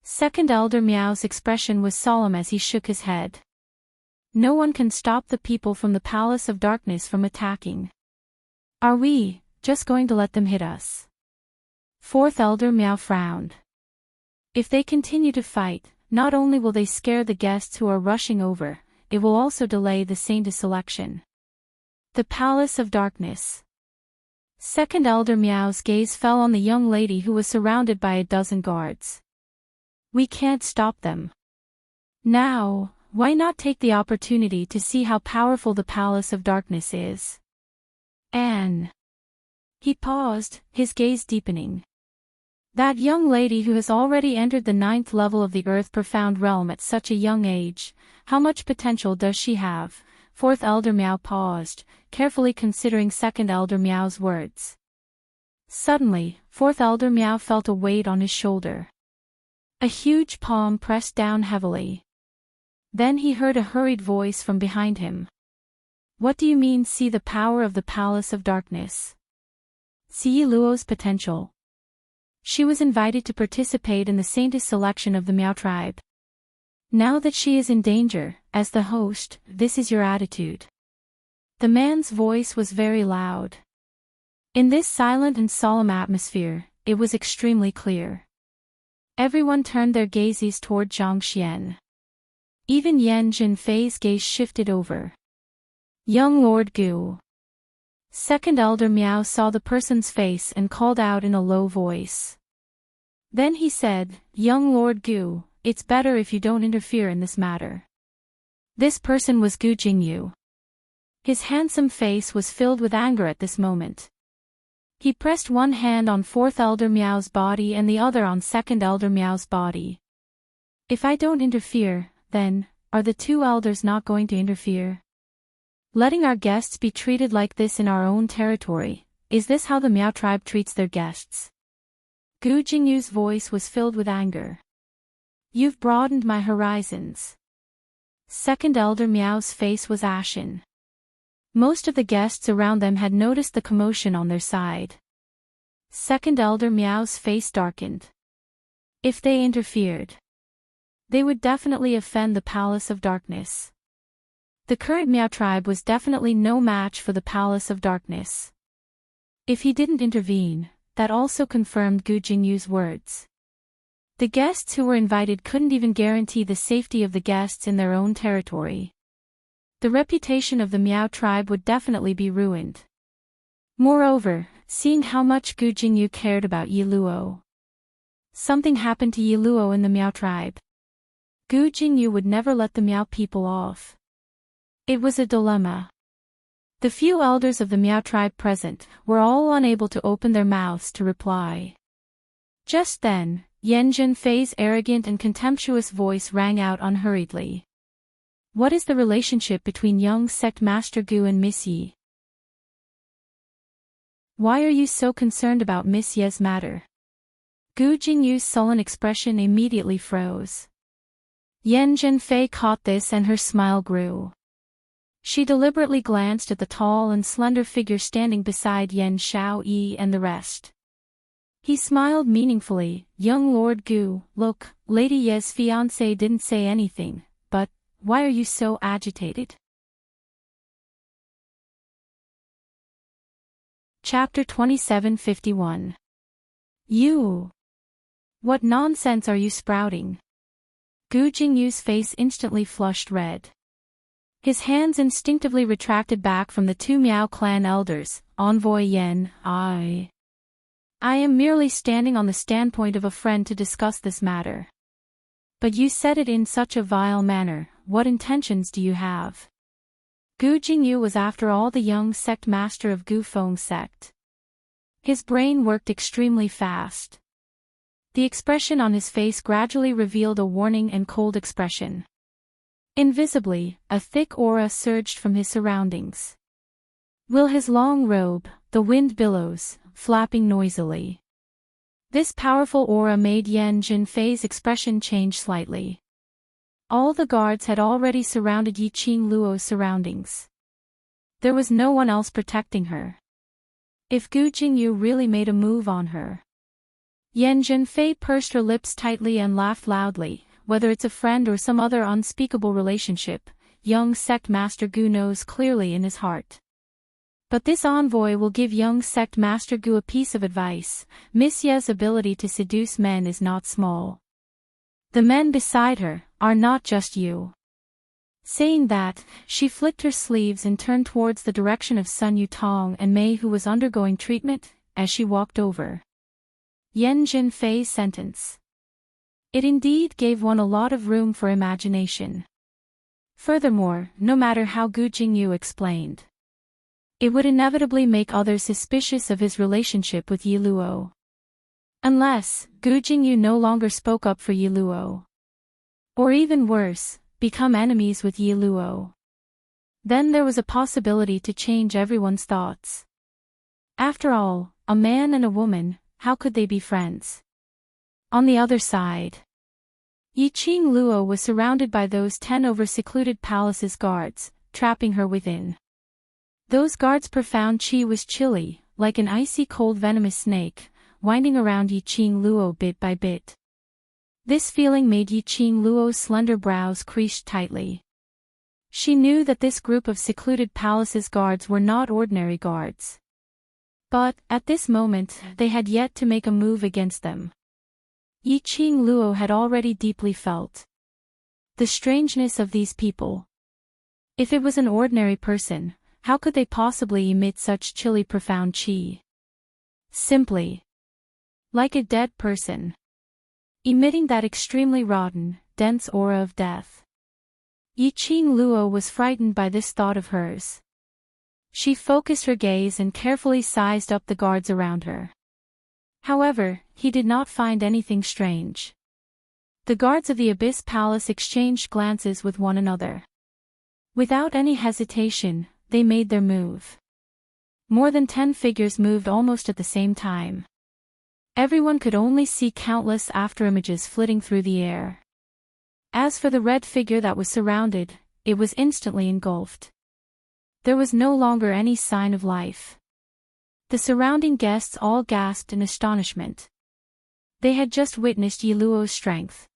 Second Elder Miao's expression was solemn as he shook his head. No one can stop the people from the Palace of Darkness from attacking. Are we just going to let them hit us? Fourth Elder Miao frowned. If they continue to fight, not only will they scare the guests who are rushing over, it will also delay the saint's selection. The Palace of Darkness. Second Elder Miao's gaze fell on the young lady who was surrounded by a dozen guards. We can't stop them. Now, why not take the opportunity to see how powerful the Palace of Darkness is? Anne. He paused, his gaze deepening. That young lady who has already entered the 9th level of the Earth Profound Realm at such a young age, how much potential does she have? Fourth Elder Miao paused, carefully considering Second Elder Miao's words. Suddenly, Fourth Elder Miao felt a weight on his shoulder. A huge palm pressed down heavily. Then he heard a hurried voice from behind him. What do you mean, see the power of the Palace of Darkness? See Yi Luo's potential. She was invited to participate in the saint's selection of the Miao tribe. Now that she is in danger, as the host, this is your attitude. The man's voice was very loud. In this silent and solemn atmosphere, it was extremely clear. Everyone turned their gazes toward Zhang Xian. Even Yan Jinfei's gaze shifted over. Young Lord Gu. Second Elder Miao saw the person's face and called out in a low voice. Then he said, Young Lord Gu, it's better if you don't interfere in this matter. This person was Gu Jingyu. His handsome face was filled with anger at this moment. He pressed one hand on Fourth Elder Miao's body and the other on Second Elder Miao's body. If I don't interfere, then, are the two elders not going to interfere? Letting our guests be treated like this in our own territory, is this how the Miao tribe treats their guests? Gu Jingyu's voice was filled with anger. You've broadened my horizons. Second Elder Miao's face was ashen. Most of the guests around them had noticed the commotion on their side. Second Elder Miao's face darkened. If they interfered, they would definitely offend the Palace of Darkness. The current Miao tribe was definitely no match for the Palace of Darkness. If he didn't intervene, that also confirmed Gu Jingyu's words. The guests who were invited couldn't even guarantee the safety of the guests in their own territory. The reputation of the Miao tribe would definitely be ruined. Moreover, seeing how much Gu Jingyu cared about Yi Luo. Something happened to Yi Luo in the Miao tribe. Gu Jingyu would never let the Miao people off. It was a dilemma. The few elders of the Miao tribe present were all unable to open their mouths to reply. Just then, Yan Jinfei's arrogant and contemptuous voice rang out unhurriedly. What is the relationship between young sect master Gu and Miss Yi? Why are you so concerned about Miss Ye's matter? Gu Jingyu's sullen expression immediately froze. Yan Zhenfei caught this and her smile grew. She deliberately glanced at the tall and slender figure standing beside Yan Xiaoyi and the rest. He smiled meaningfully. Young Lord Gu, look, Lady Ye's fiancé didn't say anything, but why are you so agitated? Chapter 2751. You. What nonsense are you sprouting? Gu Jingyu's face instantly flushed red. His hands instinctively retracted back from the two Miao clan elders. Envoy Yan, I am merely standing on the standpoint of a friend to discuss this matter. But you said it in such a vile manner. What intentions do you have? Gu Jingyu was after all the young sect master of Gu Feng sect. His brain worked extremely fast. The expression on his face gradually revealed a warning and cold expression. Invisibly, a thick aura surged from his surroundings. Will his long robe, the wind billows, flapping noisily. This powerful aura made Yan Zhenfei's expression change slightly. All the guards had already surrounded Yi Qing Luo's surroundings. There was no one else protecting her. If Gu Jingyu really made a move on her. Yan Zhenfei pursed her lips tightly and laughed loudly. Whether it's a friend or some other unspeakable relationship, young sect master Gu knows clearly in his heart. But this envoy will give young sect master Gu a piece of advice. Miss Ye's ability to seduce men is not small. The men beside her are not just you. Saying that, she flicked her sleeves and turned towards the direction of Sun Yutong and Mei, who was undergoing treatment, as she walked over. Yan Zhenfei's sentence. It indeed gave one a lot of room for imagination. Furthermore, no matter how Gu Jingyu explained, it would inevitably make others suspicious of his relationship with Yi Luo. Unless, Gu Jingyu no longer spoke up for Yi Luo. Or even worse, become enemies with Yi Luo. Then there was a possibility to change everyone's thoughts. After all, a man and a woman, how could they be friends? On the other side, Yi Qing Luo was surrounded by those 10 over-secluded palace's guards, trapping her within. Those guards' profound qi was chilly, like an icy cold venomous snake, winding around Yi Qing Luo bit by bit. This feeling made Yi Qing Luo's slender brows crease tightly. She knew that this group of secluded palace's guards were not ordinary guards. But, at this moment, they had yet to make a move against them. Yi Qing Luo had already deeply felt the strangeness of these people. If it was an ordinary person, how could they possibly emit such chilly profound qi? Simply like a dead person, emitting that extremely rotten, dense aura of death. Yi Qing Luo was frightened by this thought of hers. She focused her gaze and carefully sized up the guards around her. However, he did not find anything strange. The guards of the Abyss Palace exchanged glances with one another. Without any hesitation, they made their move. More than 10 figures moved almost at the same time. Everyone could only see countless afterimages flitting through the air. As for the red figure that was surrounded, it was instantly engulfed. There was no longer any sign of life. The surrounding guests all gasped in astonishment. They had just witnessed Yi Luo's strength.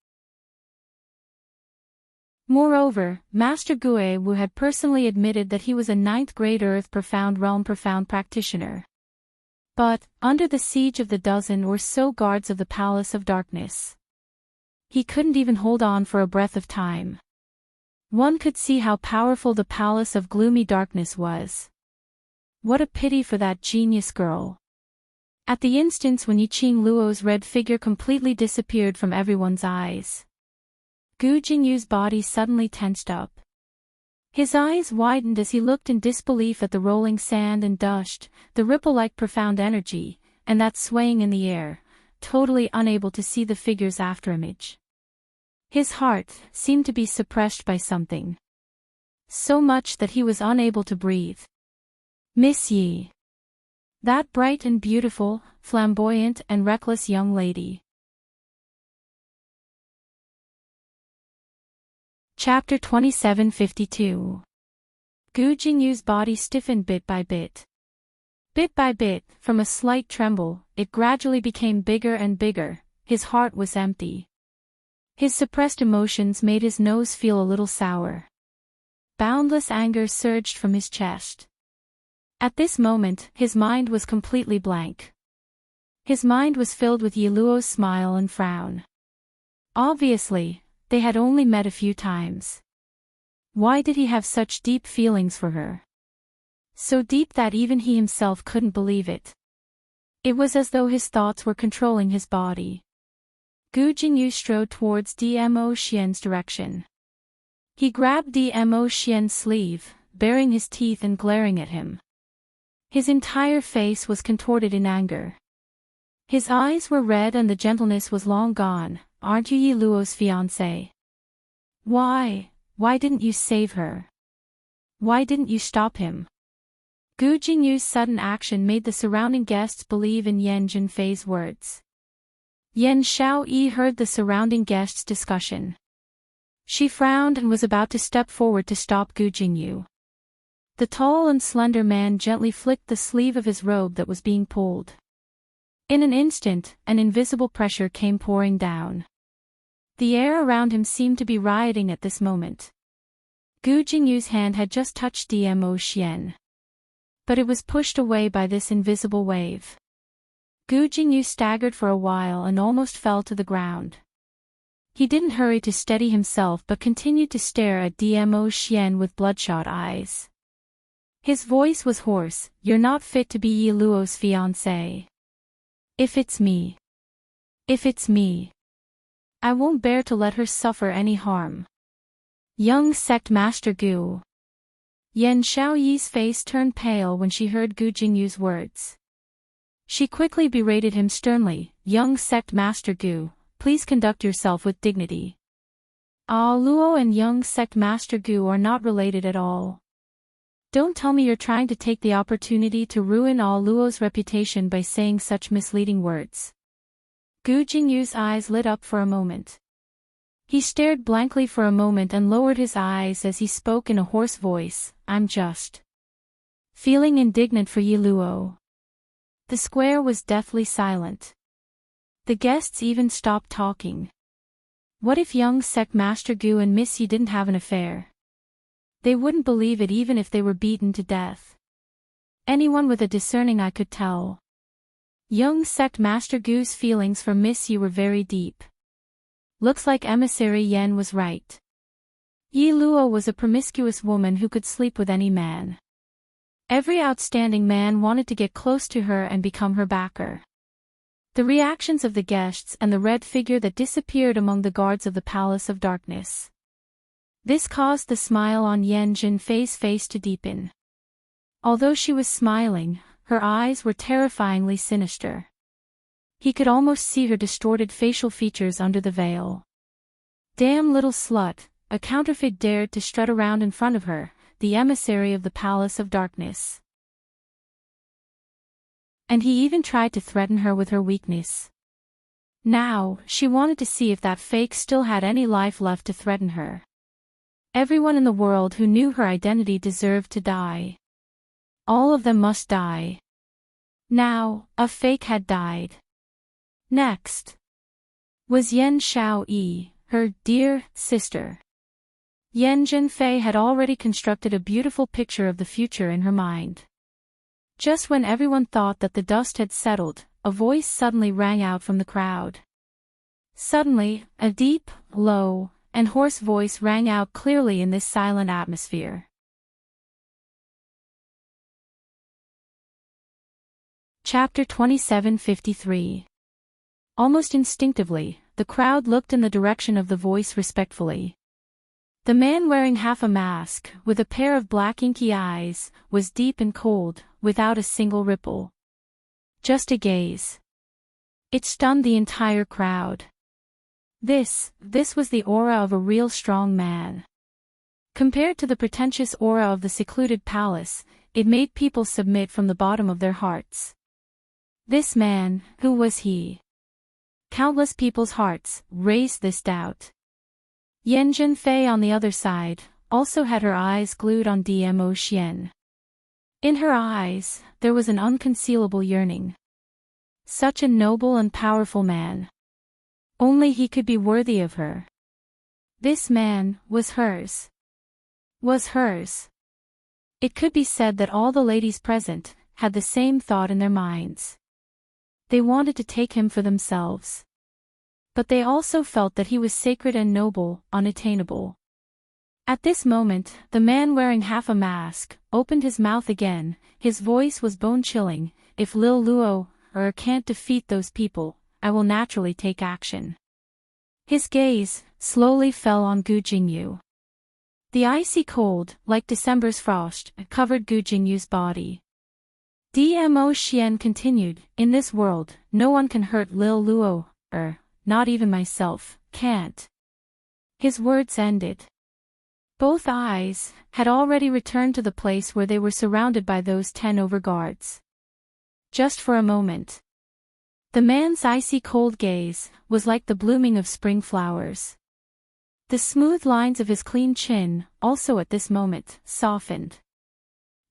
Moreover, Master Gue Wu had personally admitted that he was a 9th-grade Earth Profound Realm Profound practitioner. But, under the siege of the dozen or so guards of the Palace of Darkness, he couldn't even hold on for a breath of time. One could see how powerful the Palace of Gloomy Darkness was. What a pity for that genius girl. At the instance when Yi Qing Luo's red figure completely disappeared from everyone's eyes, Gu Jingyu's body suddenly tensed up. His eyes widened as he looked in disbelief at the rolling sand and dust, the ripple-like profound energy, and that swaying in the air, totally unable to see the figure's afterimage. His heart seemed to be suppressed by something. So much that he was unable to breathe. Miss Yi. That bright and beautiful, flamboyant and reckless young lady. Chapter 2752. Gu Jingyu's body stiffened bit by bit. Bit by bit, from a slight tremble, it gradually became bigger and bigger. His heart was empty. His suppressed emotions made his nose feel a little sour. Boundless anger surged from his chest. At this moment, his mind was completely blank. His mind was filled with Yi Luo's smile and frown. Obviously, they had only met a few times. Why did he have such deep feelings for her? So deep that even he himself couldn't believe it. It was as though his thoughts were controlling his body. Gu Jingyu strode towards Dmo Xian's direction. He grabbed Dmo Xian's sleeve, baring his teeth and glaring at him. His entire face was contorted in anger. His eyes were red and the gentleness was long gone. Aren't you Yi Luo's fiancé? Why didn't you save her? Why didn't you stop him? Gu Jingyu's sudden action made the surrounding guests believe in Yan Zhenfei's words. Yan Xiaoyi heard the surrounding guests' discussion. She frowned and was about to step forward to stop Gu Jingyu. The tall and slender man gently flicked the sleeve of his robe that was being pulled. In an instant, an invisible pressure came pouring down. The air around him seemed to be rioting at this moment. Gu Jingyu's hand had just touched Dmo Xian. But it was pushed away by this invisible wave. Gu Jingyu staggered for a while and almost fell to the ground. He didn't hurry to steady himself but continued to stare at Dmo Xian with bloodshot eyes. His voice was hoarse. You're not fit to be Yi Luo's fiancé. If it's me, I won't bear to let her suffer any harm. Young sect master Gu. Yan Xiaoyi's face turned pale when she heard Gu Jingyu's words. She quickly berated him sternly. Young sect master Gu, please conduct yourself with dignity. Ah Luo and young sect master Gu are not related at all. Don't tell me you're trying to take the opportunity to ruin Ah Luo's reputation by saying such misleading words. Gu Jingyu's eyes lit up for a moment. He stared blankly for a moment and lowered his eyes as he spoke in a hoarse voice. I'm just feeling indignant for Yi Luo. The square was deathly silent. The guests even stopped talking. What if young sect master Gu and Miss Yi didn't have an affair? They wouldn't believe it even if they were beaten to death. Anyone with a discerning eye could tell. Young sect master Gu's feelings for Miss Yi were very deep. Looks like emissary Yan was right. Yi Luo was a promiscuous woman who could sleep with any man. Every outstanding man wanted to get close to her and become her backer. The reactions of the guests and the red figure that disappeared among the guards of the Palace of Darkness. This caused the smile on Yan Zhenfei's face to deepen. Although she was smiling, her eyes were terrifyingly sinister. He could almost see her distorted facial features under the veil. Damn little slut, a counterfeit dared to strut around in front of her, the emissary of the Palace of Darkness. And he even tried to threaten her with her weakness. Now, she wanted to see if that fake still had any life left to threaten her. Everyone in the world who knew her identity deserved to die. All of them must die. Now, a fake had died. Next was Yan Xiaoyi, her dear sister. Yan Zhenfei had already constructed a beautiful picture of the future in her mind. Just when everyone thought that the dust had settled, a voice suddenly rang out from the crowd. Suddenly, a deep, low, and hoarse voice rang out clearly in this silent atmosphere. Chapter 2753. Almost instinctively, the crowd looked in the direction of the voice respectfully. The man wearing half a mask, with a pair of black inky eyes, was deep and cold, without a single ripple. Just a gaze. It stunned the entire crowd. This was the aura of a real strong man. Compared to the pretentious aura of the secluded palace, it made people submit from the bottom of their hearts. This man, who was he? Countless people's hearts raised this doubt. Yan Zhenfei on the other side also had her eyes glued on Dmo Xian. In her eyes, there was an unconcealable yearning. Such a noble and powerful man. Only he could be worthy of her. This man was hers. Was hers. It could be said that all the ladies present had the same thought in their minds. They wanted to take him for themselves. But they also felt that he was sacred and noble, unattainable. At this moment, the man wearing half a mask opened his mouth again. His voice was bone-chilling. If Lil Luo can't defeat those people, I will naturally take action. His gaze slowly fell on Gu Jingyu. The icy cold, like December's frost, covered Gu Jingyu's body. Dmo Xian continued, in this world, no one can hurt Lil Luo, not even myself, can't. His words ended. Both eyes had already returned to the place where they were surrounded by those 10 overguards. Just for a moment. The man's icy cold gaze was like the blooming of spring flowers. The smooth lines of his clean chin, also at this moment, softened.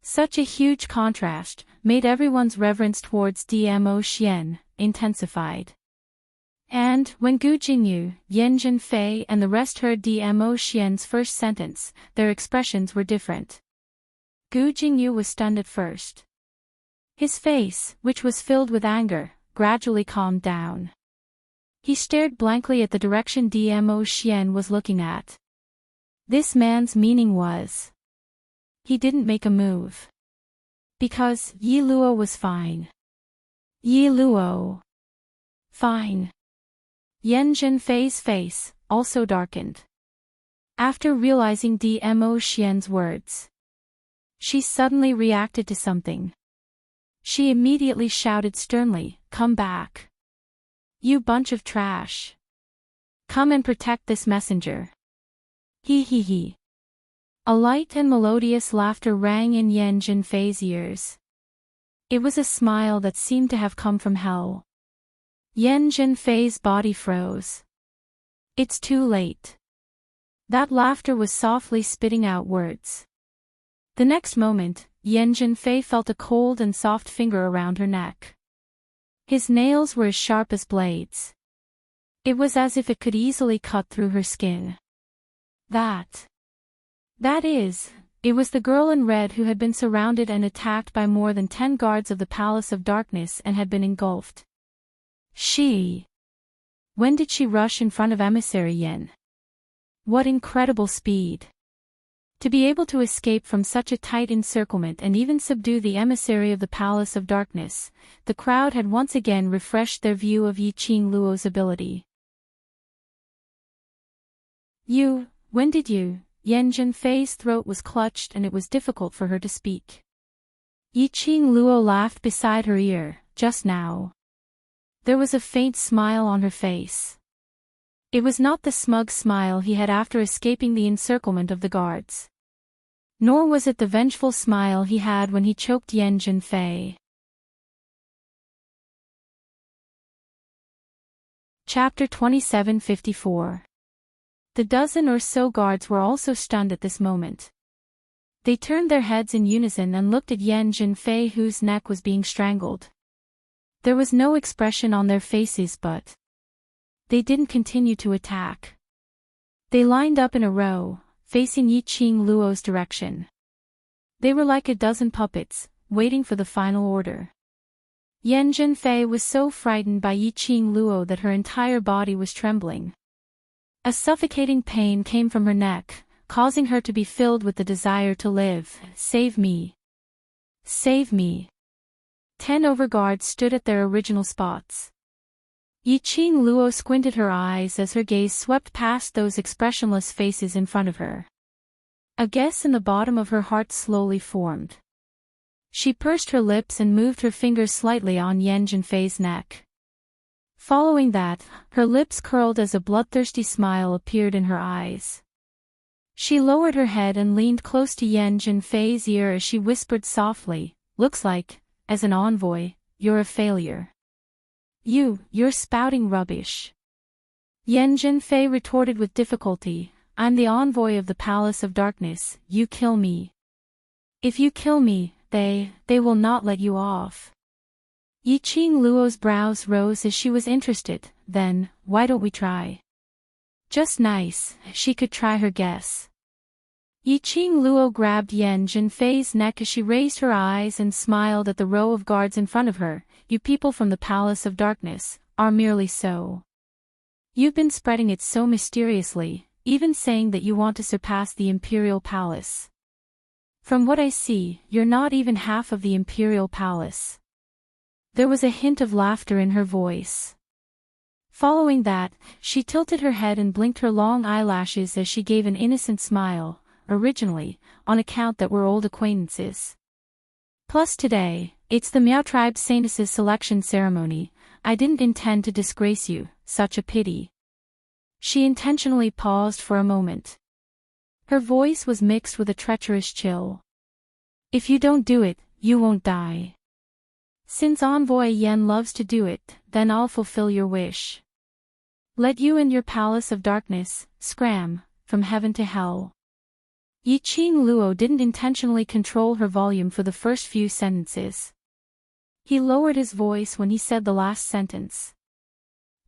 Such a huge contrast made everyone's reverence towards Dmo Xian intensified. And when Gu Jingyu, Yan Zhenfei and the rest heard Dmo Xian's first sentence, their expressions were different. Gu Jingyu was stunned at first. His face, which was filled with anger, gradually calmed down. He stared blankly at the direction Dmo Xian was looking at. This man's meaning was. He didn't make a move. Because Yi Luo was fine. Yi Luo. Fine. Yan Zhenfei's face also darkened. After realizing Dmo Xian's words, she suddenly reacted to something. She immediately shouted sternly, "Come back. You bunch of trash. Come and protect this messenger." He he he. A light and melodious laughter rang in Yan Zhenfei's ears. It was a smile that seemed to have come from hell. Yan Zhenfei's body froze. It's too late. That laughter was softly spitting out words. The next moment, Yan Zhenfei felt a cold and soft finger around her neck. His nails were as sharp as blades. It was as if it could easily cut through her skin. That is, it was the girl in red who had been surrounded and attacked by more than 10 guards of the Palace of Darkness and had been engulfed. When did she rush in front of Emissary Yen? What incredible speed! To be able to escape from such a tight encirclement and even subdue the emissary of the Palace of Darkness, the crowd had once again refreshed their view of Yi Qing Luo's ability. When did you? Yan Zhenfei's throat was clutched and it was difficult for her to speak. Yi Qing Luo laughed beside her ear, just now. There was a faint smile on her face. It was not the smug smile he had after escaping the encirclement of the guards. Nor was it the vengeful smile he had when he choked Yan Zhenfei. Chapter 2754. The dozen or so guards were also stunned at this moment. They turned their heads in unison and looked at Yan Zhenfei, whose neck was being strangled. There was no expression on their faces, but they didn't continue to attack. They lined up in a row, facing Yi Qing Luo's direction. They were like a dozen puppets, waiting for the final order. Yan Zhenfei was so frightened by Yi Qing Luo that her entire body was trembling. A suffocating pain came from her neck, causing her to be filled with the desire to live. Save me! Save me! 10 overguards stood at their original spots. Yi Qing Luo squinted her eyes as her gaze swept past those expressionless faces in front of her. A guess in the bottom of her heart slowly formed. She pursed her lips and moved her fingers slightly on Yan Zhenfei's neck. Following that, her lips curled as a bloodthirsty smile appeared in her eyes. She lowered her head and leaned close to Yan Zhenfei's ear as she whispered softly, "Looks like, as an envoy, you're a failure. You're spouting rubbish." Yan Zhenfei retorted with difficulty, "I'm the envoy of the Palace of Darkness, you kill me. If you kill me, they will not let you off." Yiqing Luo's brows rose as she was interested. "Then, why don't we try?" Just nice, she could try her guess. Yiqing Luo grabbed Yan Zhenfei's neck as she raised her eyes and smiled at the row of guards in front of her. "You people from the Palace of Darkness are merely so. You've been spreading it so mysteriously, even saying that you want to surpass the Imperial Palace. From what I see, you're not even half of the Imperial Palace." There was a hint of laughter in her voice. Following that, she tilted her head and blinked her long eyelashes as she gave an innocent smile. "Originally, on account that we're old acquaintances. Plus today, it's the Miao Tribe Saintess's selection ceremony. I didn't intend to disgrace you, such a pity." She intentionally paused for a moment. Her voice was mixed with a treacherous chill. "If you don't do it, you won't die. Since Envoy Yen loves to do it, then I'll fulfill your wish. Let you and your Palace of Darkness scram from heaven to hell." Yiqing Luo didn't intentionally control her volume for the first few sentences. He lowered his voice when he said the last sentence.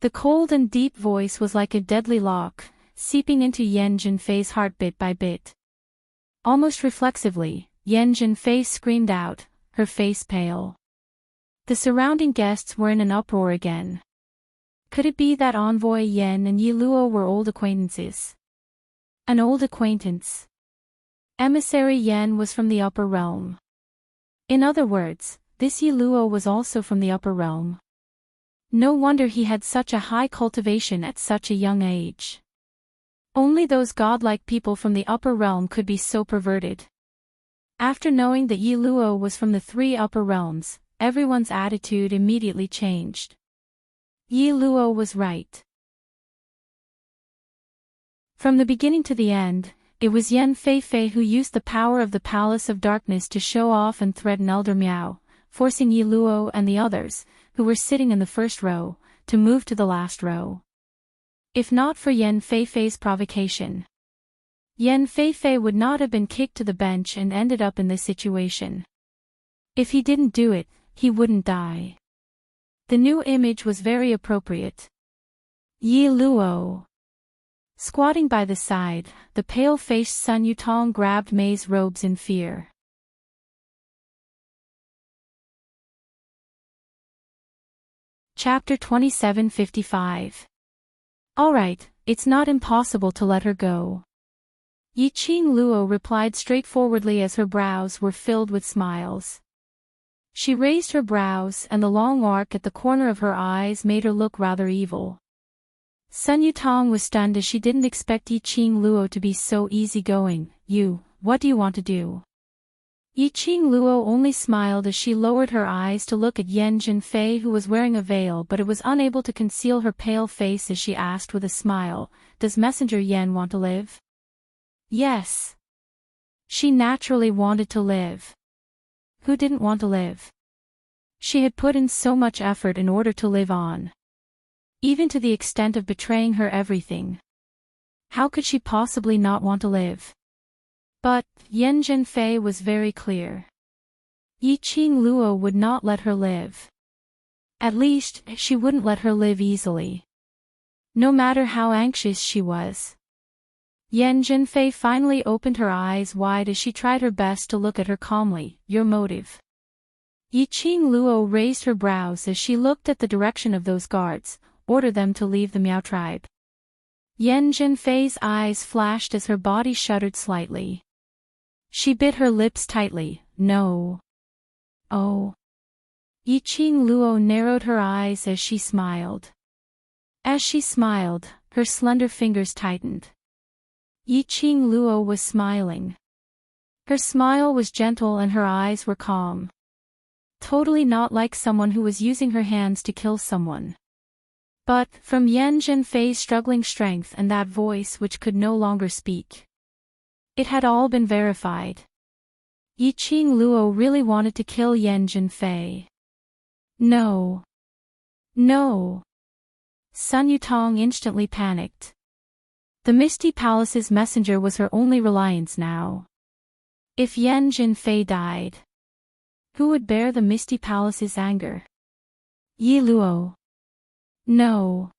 The cold and deep voice was like a deadly lock, seeping into Yan Zhenfei's heart bit by bit. Almost reflexively, Yan Zhenfei screamed out, her face pale. The surrounding guests were in an uproar again. Could it be that Envoy Yen and Yi Luo were old acquaintances? An old acquaintance. Emissary Yen was from the upper realm. In other words, this Yi Luo was also from the upper realm. No wonder he had such a high cultivation at such a young age. Only those godlike people from the upper realm could be so perverted. After knowing that Yi Luo was from the three upper realms, everyone's attitude immediately changed. Yi Luo was right. From the beginning to the end, it was Yan Feifei who used the power of the Palace of Darkness to show off and threaten Elder Miao, forcing Yi Luo and the others, who were sitting in the first row, to move to the last row. If not for Yan Feifei's provocation, Yan Feifei would not have been kicked to the bench and ended up in this situation. If he didn't do it, he wouldn't die. The new image was very appropriate. Yi Luo. Squatting by the side, the pale-faced Sun Yutong grabbed Mei's robes in fear. Chapter 2755. Alright, it's not impossible to let her go. Yiqing Luo replied straightforwardly as her brows were filled with smiles. She raised her brows and the long arc at the corner of her eyes made her look rather evil. Sun Yutong was stunned as she didn't expect Yiqing Luo to be so easygoing. What do you want to do?" Yiqing Luo only smiled as she lowered her eyes to look at Yan Zhenfei, who was wearing a veil, but it was unable to conceal her pale face as she asked with a smile, "Does Messenger Yan want to live?" Yes. She naturally wanted to live. Who didn't want to live? She had put in so much effort in order to live on. Even to the extent of betraying her everything. How could she possibly not want to live? But, Yan Zhenfei was very clear. Yiqing Luo would not let her live. At least, she wouldn't let her live easily. No matter how anxious she was. Yan Zhenfei finally opened her eyes wide as she tried her best to look at her calmly. "Your motive?" Yiqing Luo raised her brows as she looked at the direction of those guards. "Order them to leave the Miao tribe." Yan Zhenfei's eyes flashed as her body shuddered slightly. She bit her lips tightly. "No." "Oh." Yiqing Luo narrowed her eyes as she smiled. As she smiled, her slender fingers tightened. Yiqing Luo was smiling. Her smile was gentle and her eyes were calm. Totally not like someone who was using her hands to kill someone. But, from Yan Zhenfei's struggling strength and that voice which could no longer speak, It had all been verified. Yi Qing Luo really wanted to kill Yan Zhenfei. No. No. Sun Yutong instantly panicked. The Misty Palace's messenger was her only reliance now. If Yan Zhenfei died, who would bear the Misty Palace's anger? Yi Luo. No.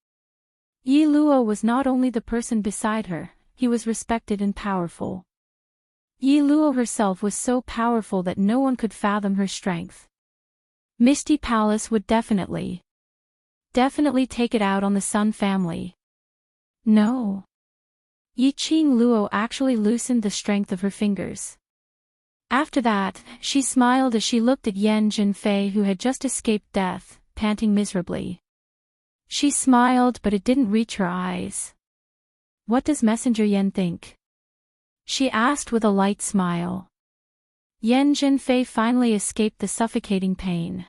Yi Luo was not only the person beside her, he was respected and powerful. Yi Luo herself was so powerful that no one could fathom her strength. Misty Palace would definitely take it out on the Sun family. No. Yi Qing Luo actually loosened the strength of her fingers. After that, she smiled as she looked at Yan Zhenfei, who had just escaped death, panting miserably. She smiled, but it didn't reach her eyes. What does Messenger Yan think? She asked with a light smile. Yan Zhenfei finally escaped the suffocating pain.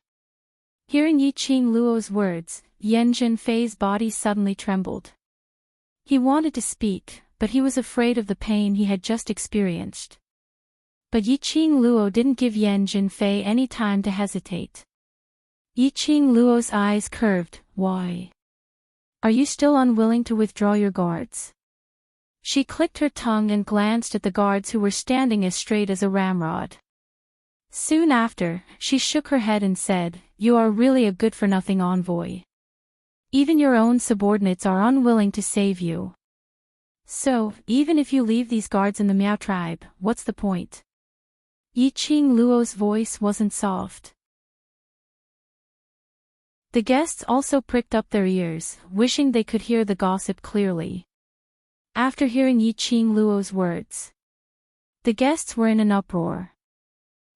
Hearing Yi Qing Luo's words, Yan Zhenfei's body suddenly trembled. He wanted to speak, but he was afraid of the pain he had just experienced. But Yi Qing Luo didn't give Yan Zhenfei any time to hesitate. Yi Qing Luo's eyes curved. Why? Are you still unwilling to withdraw your guards? She clicked her tongue and glanced at the guards who were standing as straight as a ramrod. Soon after, she shook her head and said, "You are really a good-for-nothing envoy. Even your own subordinates are unwilling to save you. So, even if you leave these guards in the Miao tribe, what's the point?" Yi Qing Luo's voice wasn't soft. The guests also pricked up their ears, wishing they could hear the gossip clearly. After hearing Yi Qing Luo's words, the guests were in an uproar.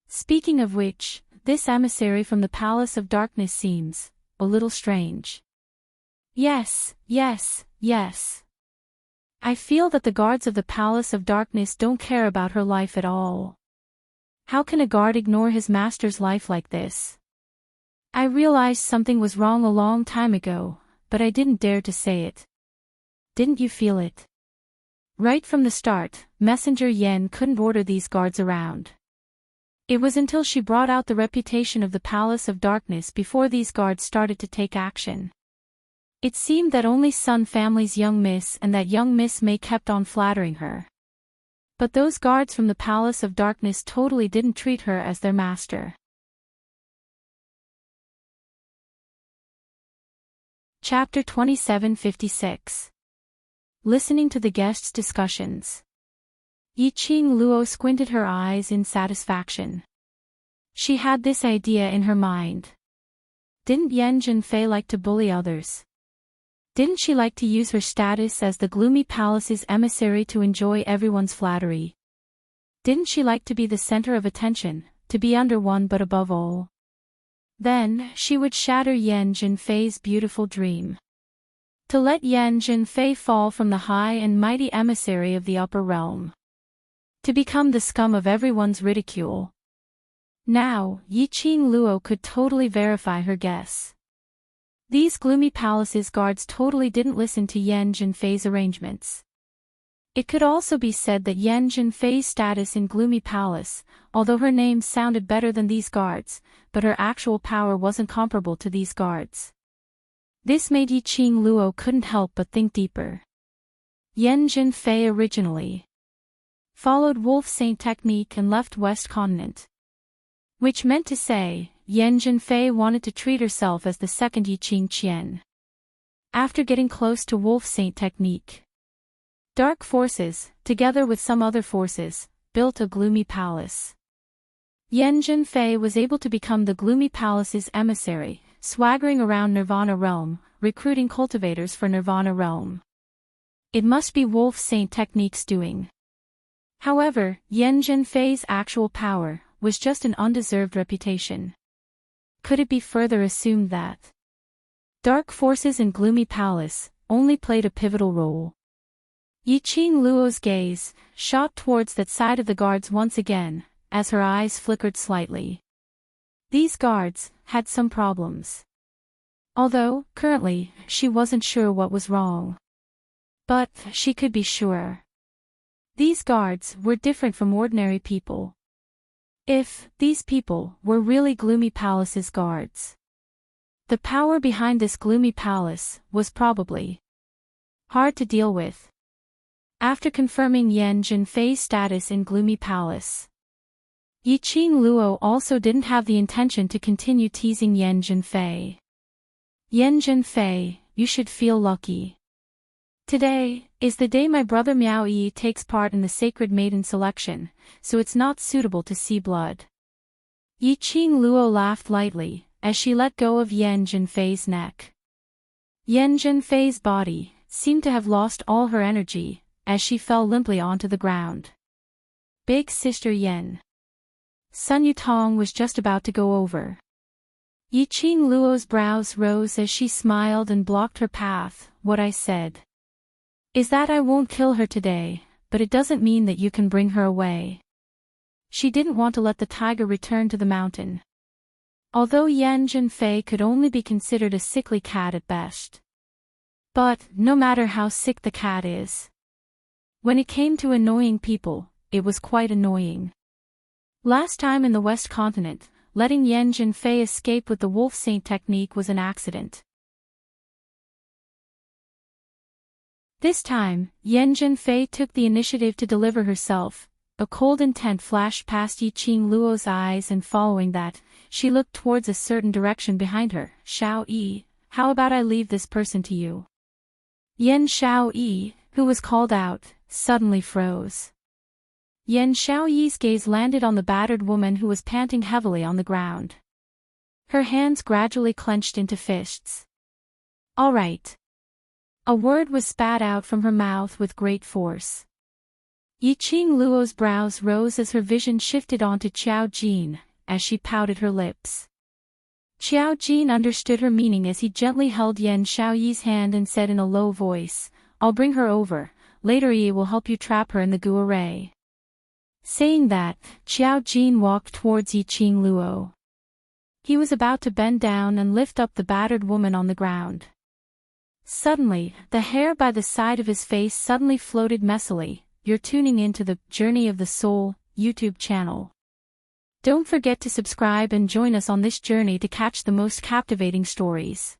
Speaking of which, this emissary from the Palace of Darkness seems a little strange. Yes. I feel that the guards of the Palace of Darkness don't care about her life at all. How can a guard ignore his master's life like this? I realized something was wrong a long time ago, but I didn't dare to say it. Didn't you feel it? Right from the start, Messenger Yan couldn't order these guards around. It was until she brought out the reputation of the Palace of Darkness before these guards started to take action. It seemed that only Sun family's young miss and that young Miss May kept on flattering her. But those guards from the Palace of Darkness totally didn't treat her as their master. Chapter 2756. Listening to the guests' discussions. Yi Qing Luo squinted her eyes in satisfaction. She had this idea in her mind. Didn't Yan Zhenfei like to bully others? Didn't she like to use her status as the gloomy palace's emissary to enjoy everyone's flattery? Didn't she like to be the center of attention, to be under one but above all? Then, she would shatter Yan Zhenfei's beautiful dream. To let Yan Zhenfei fall from the high and mighty emissary of the upper realm. To become the scum of everyone's ridicule. Now, Yi Qing Luo could totally verify her guess. These gloomy palace's guards totally didn't listen to Yan Zhenfei's arrangements. It could also be said that Yan Zhenfei's status in Gloomy Palace, although her name sounded better than these guards, but her actual power wasn't comparable to these guards. This made Yi Qing Luo couldn't help but think deeper. Yan Zhenfei originally followed Wolf Saint technique and left West Continent. Which meant to say, Yan Zhenfei wanted to treat herself as the second Yi Qing Qian. After getting close to Wolf Saint technique, dark forces, together with some other forces, built a gloomy palace. Yan Zhenfei was able to become the gloomy palace's emissary, swaggering around Nirvana realm, recruiting cultivators for Nirvana realm. It must be Wolf Saint technique's doing. However, Yan Zhenfei's actual power was just an undeserved reputation. Could it be further assumed that dark forces in Gloomy Palace only played a pivotal role? Yi Qing Luo's gaze shot towards that side of the guards once again, as her eyes flickered slightly. These guards had some problems. Although, currently, she wasn't sure what was wrong. But she could be sure. These guards were different from ordinary people. If these people were really Gloomy Palace's guards, the power behind this gloomy palace was probably hard to deal with. After confirming Yan Zhenfei's status in Gloomy Palace, Yiqing Luo also didn't have the intention to continue teasing Yan Zhenfei. Yan Zhenfei, you should feel lucky. Today is the day my brother Miao Yi takes part in the Sacred Maiden selection, so it's not suitable to see blood. Yiqing Luo laughed lightly as she let go of Yan Zhenfei's neck. Yan Zhenfei's body seemed to have lost all her energy as she fell limply onto the ground. Big Sister Yan. Sun Yutong was just about to go over. Yiqing Luo's brows rose as she smiled and blocked her path. What I said is that I won't kill her today, but it doesn't mean that you can bring her away. She didn't want to let the tiger return to the mountain. Although Yan Zhenfei could only be considered a sickly cat at best. But, no matter how sick the cat is, when it came to annoying people, it was quite annoying. Last time in the West Continent, letting Yan Zhenfei escape with the wolf saint technique was an accident. This time, Yan Zhenfei took the initiative to deliver herself. A cold intent flashed past Yiqing Luo's eyes, and following that, she looked towards a certain direction behind her. Xiao Yi, how about I leave this person to you? Yan Xiao Yi, who was called out, suddenly froze. Yan Xiao Yi's gaze landed on the battered woman who was panting heavily on the ground. Her hands gradually clenched into fists. All right. A word was spat out from her mouth with great force. Yiqing Luo's brows rose as her vision shifted onto Qiao Jin, as she pouted her lips. Qiao Jin understood her meaning as he gently held Yan Xiaoyi's hand and said in a low voice, I'll bring her over, later Yi will help you trap her in the guarray. Saying that, Qiao Jin walked towards Yiqing Luo. He was about to bend down and lift up the battered woman on the ground. Suddenly, the hair by the side of his face suddenly floated messily. You're tuning into the Journey of the Soul YouTube channel. Don't forget to subscribe and join us on this journey to catch the most captivating stories.